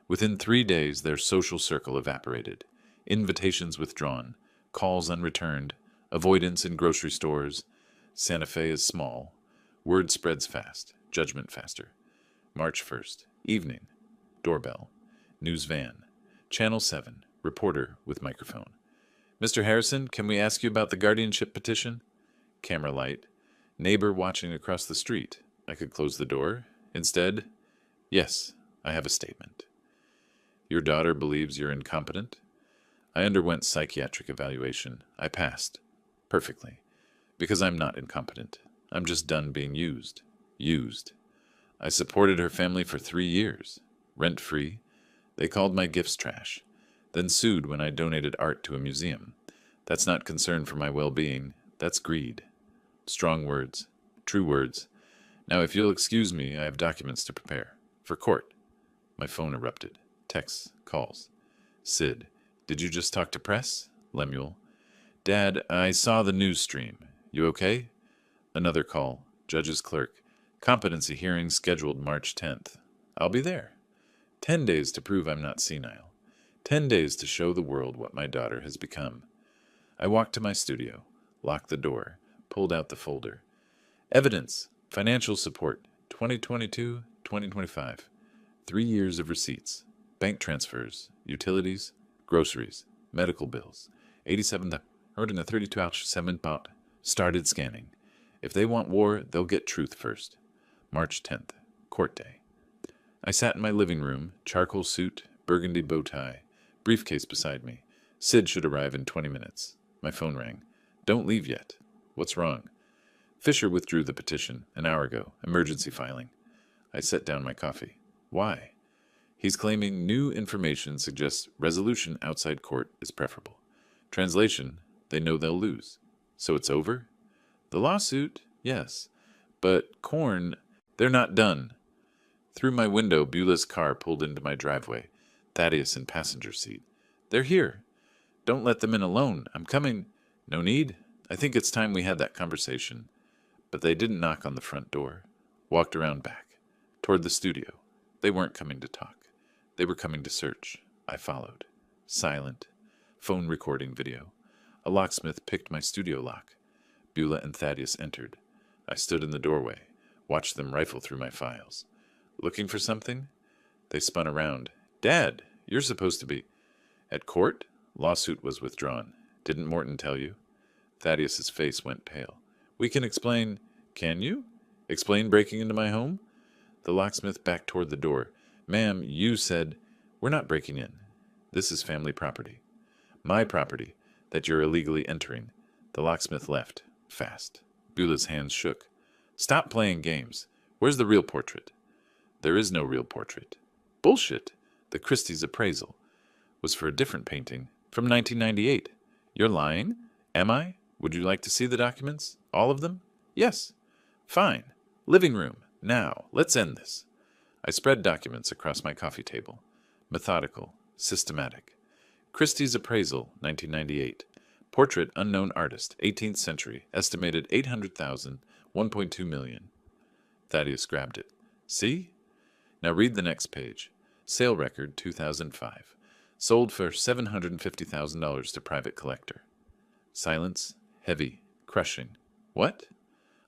Within 3 days, their social circle evaporated. Invitations withdrawn. Calls unreturned. Avoidance in grocery stores. Santa Fe is small. Word spreads fast. Judgment faster. March 1st. Evening. Doorbell. News van. Channel 7. Reporter with microphone. Mr. Harrison, can we ask you about the guardianship petition? Camera light. Neighbor watching across the street. I could close the door. Instead, yes, I have a statement. Your daughter believes you're incompetent? I underwent psychiatric evaluation. I passed. Perfectly. Because I'm not incompetent. I'm just done being used. Used. I supported her family for 3 years. Rent-free. They called my gifts trash. Then sued when I donated art to a museum. That's not concern for my well-being. That's greed. Strong words. True words. Now, if you'll excuse me, I have documents to prepare. For court. My phone erupted. Texts. Calls. Sid. Did you just talk to press? Lemuel. Dad, I saw the news stream. You okay? Another call. Judge's clerk. Competency hearing scheduled March 10th. I'll be there. 10 days to prove I'm not senile. 10 days to show the world what my daughter has become. I walked to my studio, locked the door, pulled out the folder. Evidence. Financial support. 2022-2025. 3 years of receipts. Bank transfers. Utilities. Groceries. Medical bills. 87 bought. Started scanning. If they want war, they'll get truth first. March 10th. Court day. I sat in my living room, charcoal suit, burgundy bow tie, briefcase beside me. Sid should arrive in 20 minutes. My phone rang. Don't leave yet. What's wrong? Fisher withdrew the petition an hour ago. Emergency filing. I set down my coffee. Why? He's claiming new information suggests resolution outside court is preferable. Translation, they know they'll lose. So it's over? The lawsuit, yes. But Corn, they're not done. Through my window, Beulah's car pulled into my driveway. Thaddeus in passenger seat. They're here. Don't let them in alone. I'm coming. No need. I think it's time we had that conversation. But they didn't knock on the front door. Walked around back. Toward the studio. They weren't coming to talk. They were coming to search. I followed. Silent. Phone recording video. A locksmith picked my studio lock. Beulah and Thaddeus entered. I stood in the doorway. Watched them rifle through my files. Looking for something? They spun around. Dad, you're supposed to be... At court? Lawsuit was withdrawn. Didn't Morton tell you? Thaddeus's face went pale. We can explain... Can you? Explain breaking into my home? The locksmith backed toward the door. Ma'am, you said... We're not breaking in. This is family property. My property, that you're illegally entering. The locksmith left. Fast. Beulah's hands shook. Stop playing games. Where's the real portrait? There is no real portrait. Bullshit. The Christie's appraisal was for a different painting from 1998. You're lying? Am I? Would you like to see the documents? All of them? Yes. Fine. Living room. Now, let's end this. I spread documents across my coffee table. Methodical. Systematic. Christie's appraisal, 1998. Portrait unknown artist, 18th century, estimated 800,000, 1.2 million. Thaddeus grabbed it. See? Now read the next page. Sale record, 2005. Sold for $750,000 to private collector. Silence, heavy, crushing. What?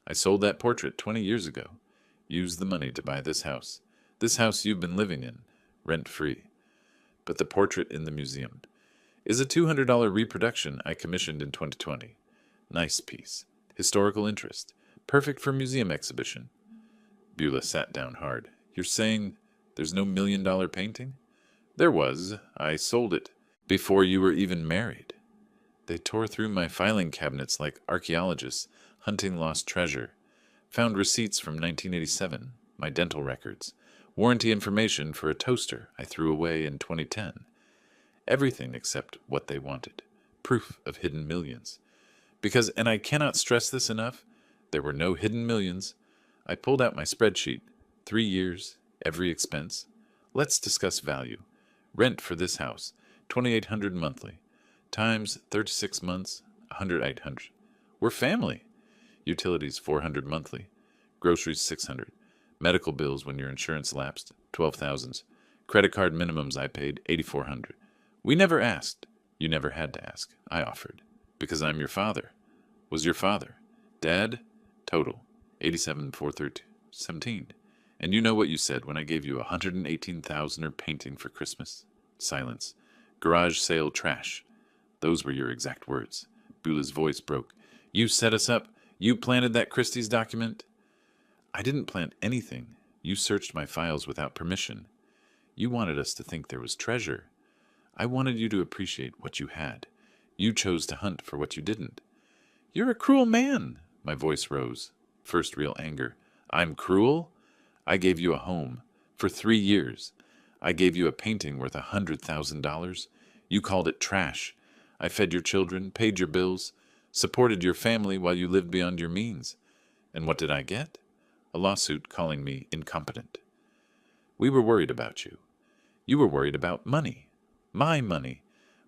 I sold that portrait 20 years ago. Used the money to buy this house. This house you've been living in, rent-free. But the portrait in the museum. is a $200 reproduction I commissioned in 2020. Nice piece. Historical interest. Perfect for museum exhibition. Beulah sat down hard. You're saying there's no $1 million painting? There was. I sold it before you were even married. They tore through my filing cabinets like archaeologists hunting lost treasure. Found receipts from 1987, my dental records, warranty information for a toaster I threw away in 2010. Everything except what they wanted. Proof of hidden millions. Because, and I cannot stress this enough, there were no hidden millions. I pulled out my spreadsheet. 3 years, every expense. Let's discuss value. Rent for this house, $2,800 monthly. Times 36 months, $100,800. We're family. Utilities, $400 monthly. Groceries, $600. Medical bills when your insurance lapsed, $12,000. Credit card minimums I paid, $8,400. We never asked. You never had to ask. I offered. Because I'm your father. Was your father. Dad, total, $87,417. And you know what you said when I gave you $118,000 painting for Christmas? Silence. Garage sale trash. Those were your exact words. Beulah's voice broke. You set us up. You planted that Christie's document. I didn't plant anything. You searched my files without permission. You wanted us to think there was treasure. I wanted you to appreciate what you had. You chose to hunt for what you didn't. You're a cruel man. My voice rose. First real anger. I'm cruel? I gave you a home. For 3 years. I gave you a painting worth $100,000. You called it trash. I fed your children, paid your bills, supported your family while you lived beyond your means. And what did I get? A lawsuit calling me incompetent. We were worried about you. You were worried about money. My money.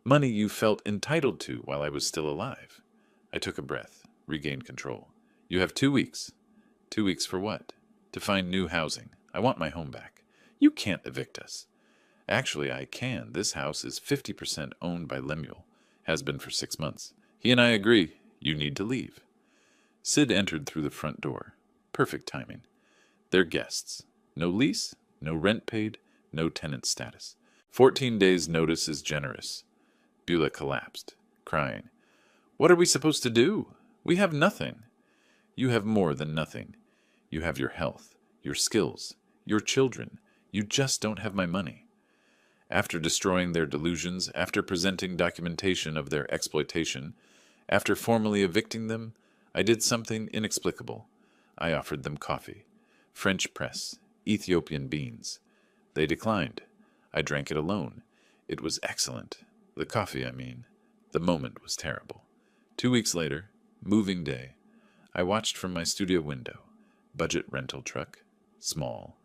Money you felt entitled to while I was still alive. I took a breath, regained control. You have 2 weeks. 2 weeks for what? To find new housing. I want my home back. You can't evict us. Actually, I can. This house is 50% owned by Lemuel. Has been for 6 months. He and I agree. You need to leave. Sid entered through the front door. Perfect timing. They're guests. No lease, no rent paid, no tenant status. 14 days' notice is generous. Beulah collapsed, crying. What are we supposed to do? We have nothing. You have more than nothing. You have your health, your skills, your children. You just don't have my money. After destroying their delusions, after presenting documentation of their exploitation, after formally evicting them, I did something inexplicable. I offered them coffee, French press, Ethiopian beans. They declined. I drank it alone. It was excellent. The coffee, I mean. The moment was terrible. 2 weeks later, moving day, I watched from my studio window. Budget rental truck, small.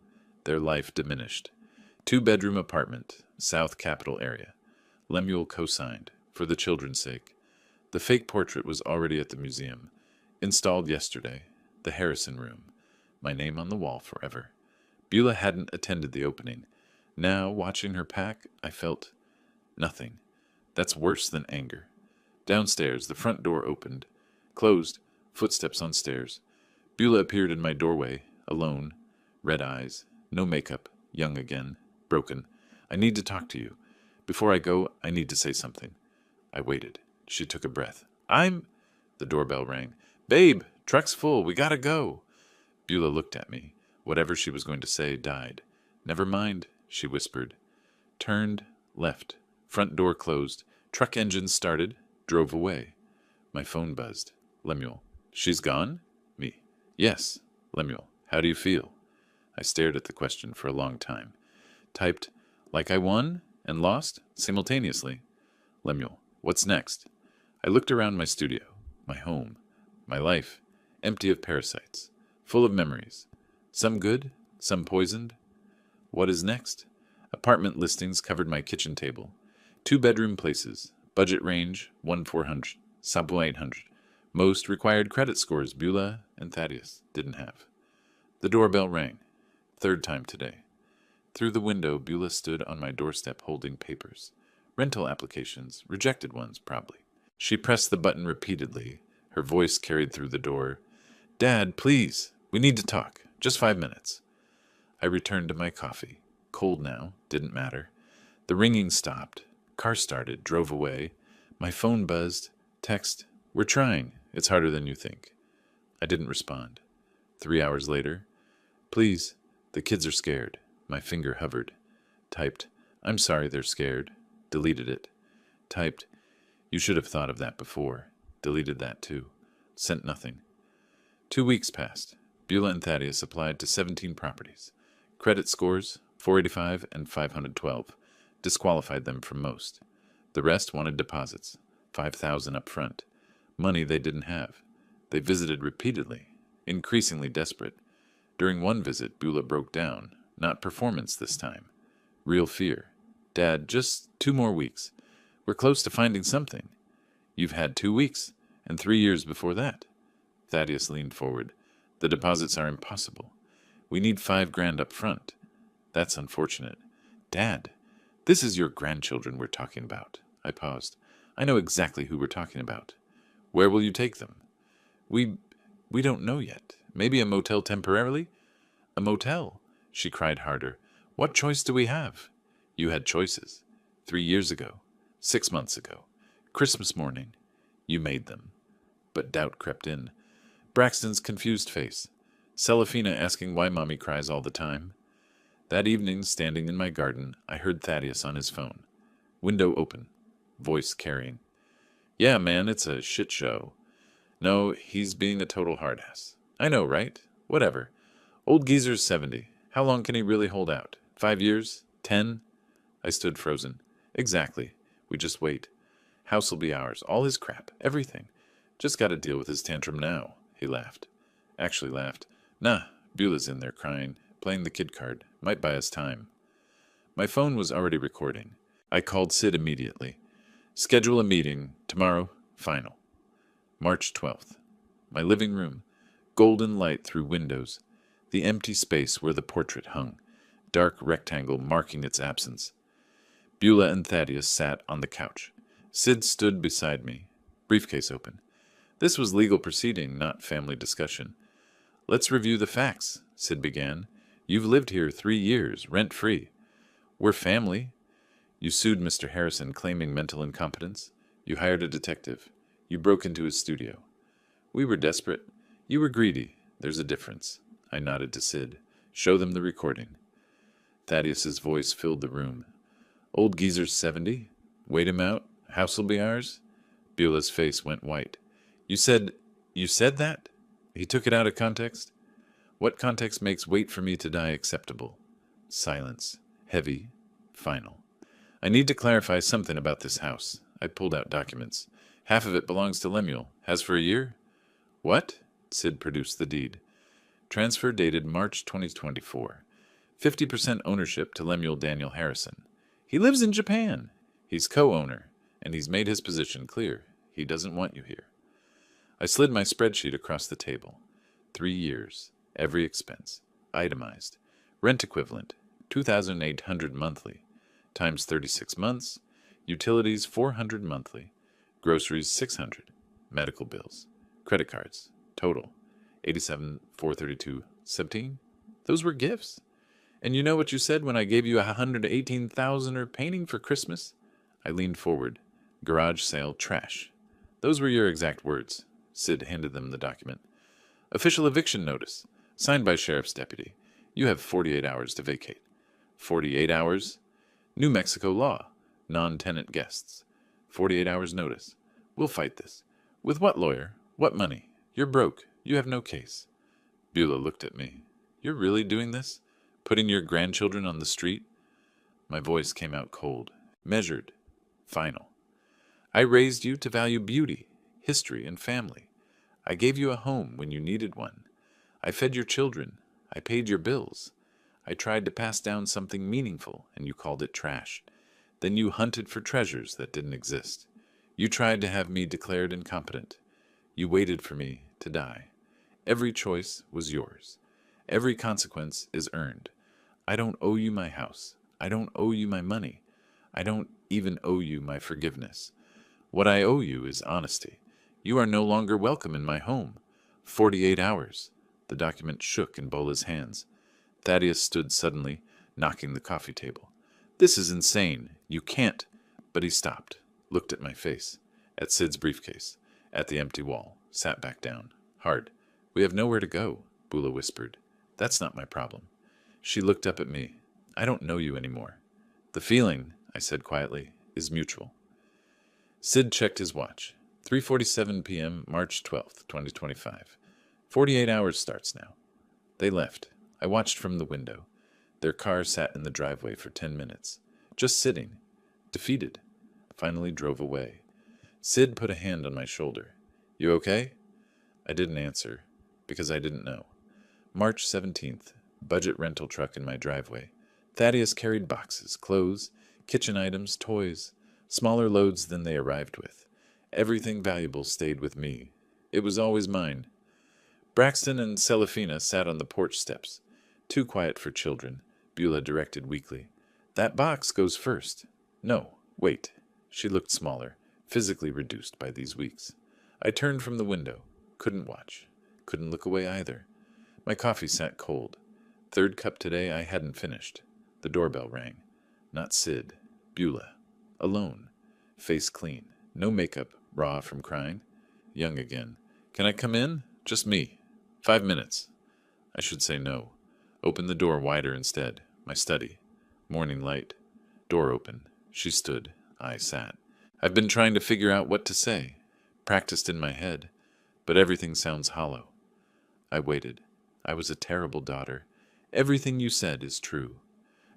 Their life diminished. 2-bedroom apartment, South Capital area. Lemuel co-signed, for the children's sake. The fake portrait was already at the museum. Installed yesterday. The Harrison Room. My name on the wall forever. Beulah hadn't attended the opening. Now, watching her pack, I felt nothing. That's worse than anger. Downstairs, the front door opened. Closed. Footsteps on stairs. Beulah appeared in my doorway, alone. Red eyes. No makeup. Young again. Broken. I need to talk to you. Before I go, I need to say something. I waited. She took a breath. The doorbell rang. Babe, truck's full. We gotta go. Beulah looked at me. Whatever she was going to say died. Never mind, she whispered. Turned, left. Front door closed. Truck engine started. Drove away. My phone buzzed. Lemuel. She's gone? Me. Yes. Lemuel. How do you feel? I stared at the question for a long time. Typed, like I won and lost simultaneously. Lemuel. What's next? I looked around my studio, my home, my life, empty of parasites, full of memories. Some good, some poisoned. What is next? Apartment listings covered my kitchen table. 2-bedroom places. Budget range, 1,400. Sub 800. Most required credit scores Beulah and Thaddeus didn't have. The doorbell rang. 3rd time today. Through the window, Beulah stood on my doorstep holding papers. Rental applications, rejected ones, probably. She pressed the button repeatedly. Her voice carried through the door. Dad, please. We need to talk. Just 5 minutes. I returned to my coffee. Cold now. Didn't matter. The ringing stopped. Car started, drove away. My phone buzzed. Text, "We're trying. It's harder than you think." I didn't respond. 3 hours later, "Please, the kids are scared." My finger hovered. Typed, "I'm sorry they're scared." Deleted it. Typed, "You should have thought of that before." Deleted that too. Sent nothing. 2 weeks passed. Beulah and Thaddeus applied to 17 properties. Credit scores, 485 and 512, disqualified them from most. The rest wanted deposits, $5,000 up front, money they didn't have. They visited repeatedly, increasingly desperate. During one visit, Beulah broke down. Not performance this time. Real fear. "Dad, just 2 more weeks. We're close to finding something." "You've had 2 weeks, and 3 years before that." Thaddeus leaned forward. "The deposits are impossible. We need $5,000 up front." "That's unfortunate." "Dad, this is your grandchildren we're talking about." I paused. "I know exactly who we're talking about." "Where will you take them?" We don't know yet. Maybe a motel temporarily?" "A motel?" She cried harder. "What choice do we have?" "You had choices. 3 years ago. 6 months ago. Christmas morning. You made them." But doubt crept in. Braxton's confused face. Celafina asking why Mommy cries all the time. That evening, standing in my garden, I heard Thaddeus on his phone. Window open. Voice carrying. "Yeah, man, it's a shit show." "No, he's being a total hard-ass." "I know, right? Whatever. Old geezer's 70. How long can he really hold out? 5 years? 10? I stood frozen. "Exactly. We just wait. House'll be ours. All his crap. Everything. Just gotta deal with his tantrum now." He laughed. Actually laughed. "Nah, Beulah's in there crying, playing the kid card. Might buy us time." My phone was already recording. I called Sid immediately. "Schedule a meeting. Tomorrow. Final." March 12th. My living room. Golden light through windows. The empty space where the portrait hung. Dark rectangle marking its absence. Beulah and Thaddeus sat on the couch. Sid stood beside me. Briefcase open. This was legal proceeding, not family discussion. "Let's review the facts," Sid began. "You've lived here 3 years, rent-free. We're family. You sued Mr. Harrison claiming mental incompetence. You hired a detective. You broke into his studio. We were desperate. You were greedy. There's a difference." I nodded to Sid. "Show them the recording." Thaddeus's voice filled the room. "Old geezer's 70. Wait him out. House'll be ours." Beulah's face went white. You said that?" He took it out of context. "What context makes wait for me to die acceptable?" Silence. Heavy. Final. "I need to clarify something about this house." I pulled out documents. "Half of it belongs to Lemuel. Has for a year?" "What?" Sid produced the deed. Transfer dated March 2024. 50% ownership to Lemuel Daniel Harrison. He lives in Japan. He's co-owner, and he's made his position clear. He doesn't want you here. I slid my spreadsheet across the table. 3 years. Every expense. Itemized. Rent equivalent. $2,800 monthly. Times 36 months. Utilities 400 monthly. Groceries 600. Medical bills. Credit cards. Total. 87,432.17. Those were gifts. And you know what you said when I gave you $118,000 painting for Christmas? I leaned forward. Garage sale trash. Those were your exact words. Sid handed them the document. Official eviction notice. Signed by sheriff's deputy. You have 48 hours to vacate. 48 hours? New Mexico law. Non-tenant guests. 48 hours notice. We'll fight this. With what lawyer? What money? You're broke. You have no case. Beulah looked at me. You're really doing this? Putting your grandchildren on the street? My voice came out cold. Measured. Final. I raised you to value beauty, history, and family. I gave you a home when you needed one. I fed your children. I paid your bills. I tried to pass down something meaningful, and you called it trash. Then you hunted for treasures that didn't exist. You tried to have me declared incompetent. You waited for me to die. Every choice was yours. Every consequence is earned. I don't owe you my house. I don't owe you my money. I don't even owe you my forgiveness. What I owe you is honesty. You are no longer welcome in my home. 48 hours. The document shook in Bola's hands. Thaddeus stood suddenly, knocking the coffee table. This is insane. You can't. But he stopped, looked at my face, at Sid's briefcase, at the empty wall, sat back down. Hard. We have nowhere to go, Bula whispered. That's not my problem. She looked up at me. I don't know you anymore. The feeling, I said quietly, is mutual. Sid checked his watch. 3:47 p.m., March 12th, 2025. 48 hours starts now. They left. I watched from the window. Their car sat in the driveway for 10 minutes, just sitting, defeated. Finally drove away. Sid put a hand on my shoulder. You okay? I didn't answer, because I didn't know. March 17th, budget rental truck in my driveway. Thaddeus carried boxes, clothes, kitchen items, toys, smaller loads than they arrived with. Everything valuable stayed with me. It was always mine. Braxton and Celafina sat on the porch steps. Too quiet for children, Beulah directed weakly. That box goes first. No, wait. She looked smaller, physically reduced by these weeks. I turned from the window. Couldn't watch. Couldn't look away either. My coffee sat cold. Third cup today I hadn't finished. The doorbell rang. Not Sid. Beulah. Alone. Face clean. No makeup, raw from crying. Young again. Can I come in? Just me. 5 minutes. I should say no. Open the door wider instead. My study. Morning light. Door open. She stood. I sat. I've been trying to figure out what to say. Practiced in my head. But everything sounds hollow. I waited. I was a terrible daughter. Everything you said is true.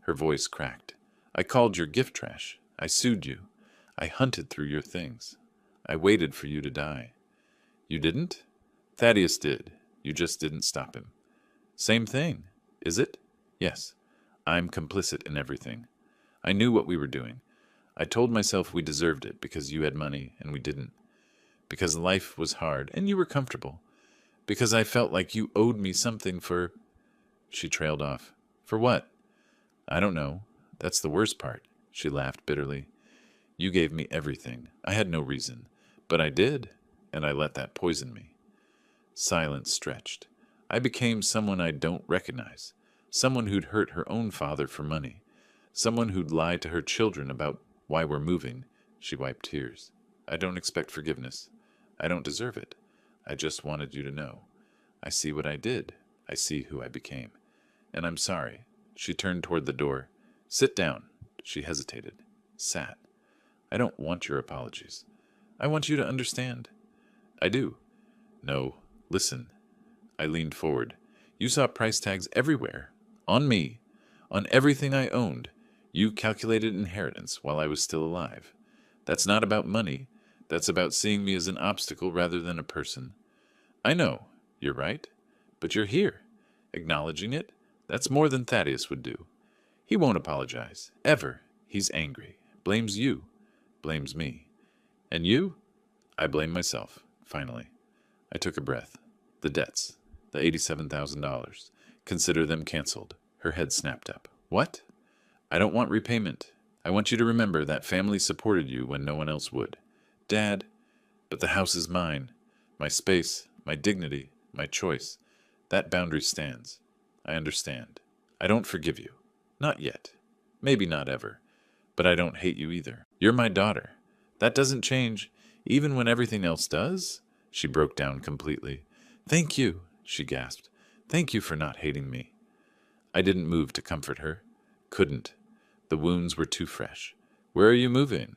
Her voice cracked. I called your gift trash. I sued you. I hunted through your things. I waited for you to die. You didn't? Thaddeus did. You just didn't stop him. Same thing, is it? Yes. I'm complicit in everything. I knew what we were doing. I told myself we deserved it because you had money and we didn't. Because life was hard and you were comfortable. Because I felt like you owed me something for... She trailed off. For what? I don't know. That's the worst part. She laughed bitterly. You gave me everything. I had no reason. But I did, and I let that poison me. Silence stretched. I became someone I don't recognize. Someone who'd hurt her own father for money. Someone who'd lied to her children about why we're moving. She wiped tears. I don't expect forgiveness. I don't deserve it. I just wanted you to know. I see what I did. I see who I became. And I'm sorry. She turned toward the door. Sit down. She hesitated. Sat. I don't want your apologies. I want you to understand. I do. No. Listen. I leaned forward. You saw price tags everywhere. On me. On everything I owned. You calculated inheritance while I was still alive. That's not about money. That's about seeing me as an obstacle rather than a person. I know. You're right. But you're here. Acknowledging it. That's more than Thaddeus would do. He won't apologize. Ever. He's angry. Blames you. Blames me. And you? I blame myself. Finally. I took a breath. The debts. The $87,000. Consider them canceled. Her head snapped up. What? I don't want repayment. I want you to remember that family supported you when no one else would. Dad, but the house is mine. My space, my dignity, my choice. That boundary stands. I understand. I don't forgive you. Not yet. Maybe not ever. But I don't hate you either. You're my daughter. That doesn't change, even when everything else does. She broke down completely. Thank you, she gasped. Thank you for not hating me. I didn't move to comfort her. Couldn't. The wounds were too fresh. Where are you moving?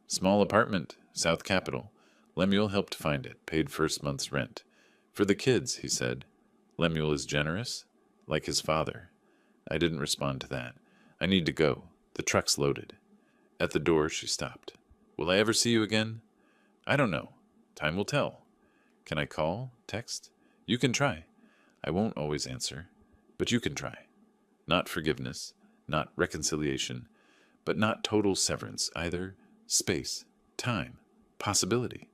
Small apartment, South Capitol. Lemuel helped find it, paid first month's rent. For the kids, he said. Lemuel is generous, like his father. I didn't respond to that. I need to go. The truck's loaded. At the door, she stopped. Will I ever see you again? I don't know. Time will tell. Can I call? Text? You can try. I won't always answer, but you can try. Not forgiveness, not reconciliation, but not total severance either. Space, time, possibility.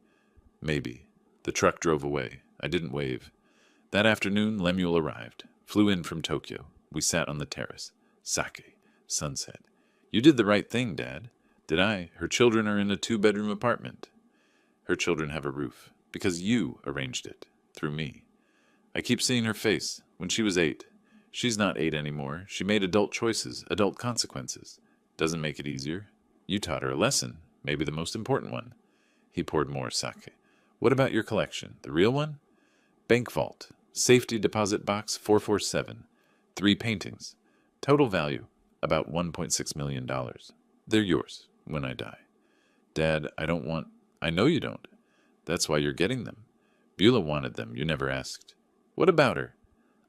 Maybe. The truck drove away. I didn't wave. That afternoon, Lemuel arrived. Flew in from Tokyo. We sat on the terrace. Sake. Sunset. You did the right thing, Dad. Did I? Her children are in a 2-bedroom apartment. Her children have a roof. Because you arranged it. Through me. I keep seeing her face. When she was 8. She's not 8 anymore. She made adult choices, adult consequences. Doesn't make it easier. You taught her a lesson, maybe the most important one. He poured more sake. What about your collection? The real one? Bank vault. Safety deposit box 447. 3 paintings. Total value, about $1.6 million. They're yours when I die. Dad, I know you don't. That's why you're getting them. Beulah wanted them, you never asked. What about her?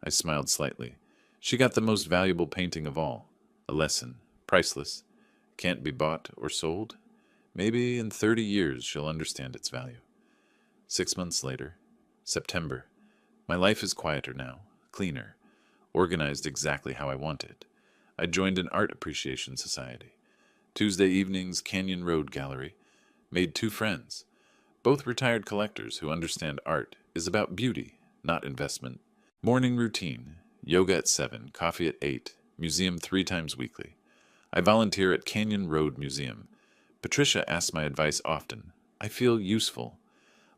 I smiled slightly. She got the most valuable painting of all. A lesson. Priceless. Can't be bought or sold. Maybe in 30 years she'll understand its value. 6 months later. September. My life is quieter now, cleaner, organized exactly how I want it. I joined an art appreciation society. Tuesday evenings, Canyon Road Gallery. Made 2 friends. Both retired collectors who understand art is about beauty, not investment. Morning routine. Yoga at 7, coffee at 8, museum 3 times weekly. I volunteer at Canyon Road Museum. Patricia asks my advice often. I feel useful.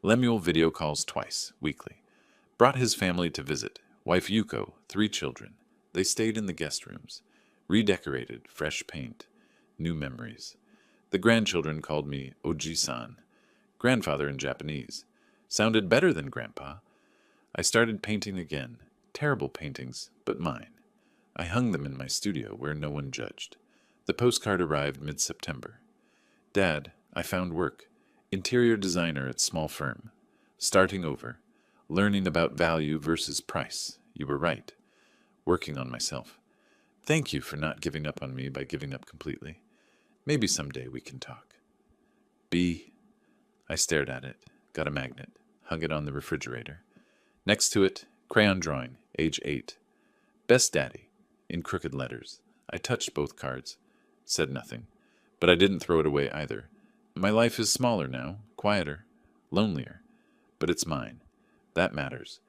Lemuel video calls twice, weekly. Brought his family to visit. Wife Yuko, 3 children. They stayed in the guest rooms. Redecorated, fresh paint. New memories. The grandchildren called me Oji-san. Grandfather in Japanese. Sounded better than Grandpa. I started painting again. Terrible paintings, but mine. I hung them in my studio where no one judged. The postcard arrived mid-September. Dad, I found work. Interior designer at small firm. Starting over. Learning about value versus price. You were right. Working on myself. Thank you for not giving up on me by giving up completely. Maybe someday we can talk. B. I stared at it, got a magnet, hung it on the refrigerator. Next to it, crayon drawing, age 8. Best Daddy, in crooked letters. I touched both cards, said nothing, but I didn't throw it away either. My life is smaller now, quieter, lonelier, but it's mine. That matters.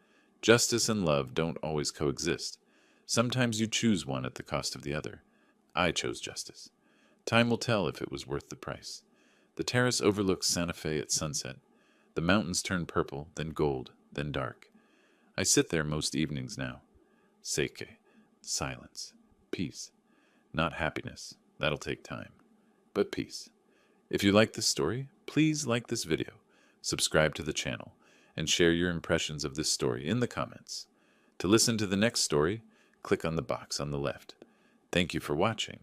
Justice and love don't always coexist. Sometimes you choose one at the cost of the other. I chose justice. Time will tell if it was worth the price. The terrace overlooks Santa Fe at sunset. The mountains turn purple, then gold, then dark. I sit there most evenings now. Seke. Silence. Peace. Not happiness. That'll take time. But peace. If you like this story, please like this video, subscribe to the channel, and share your impressions of this story in the comments. To listen to the next story, click on the box on the left. Thank you for watching.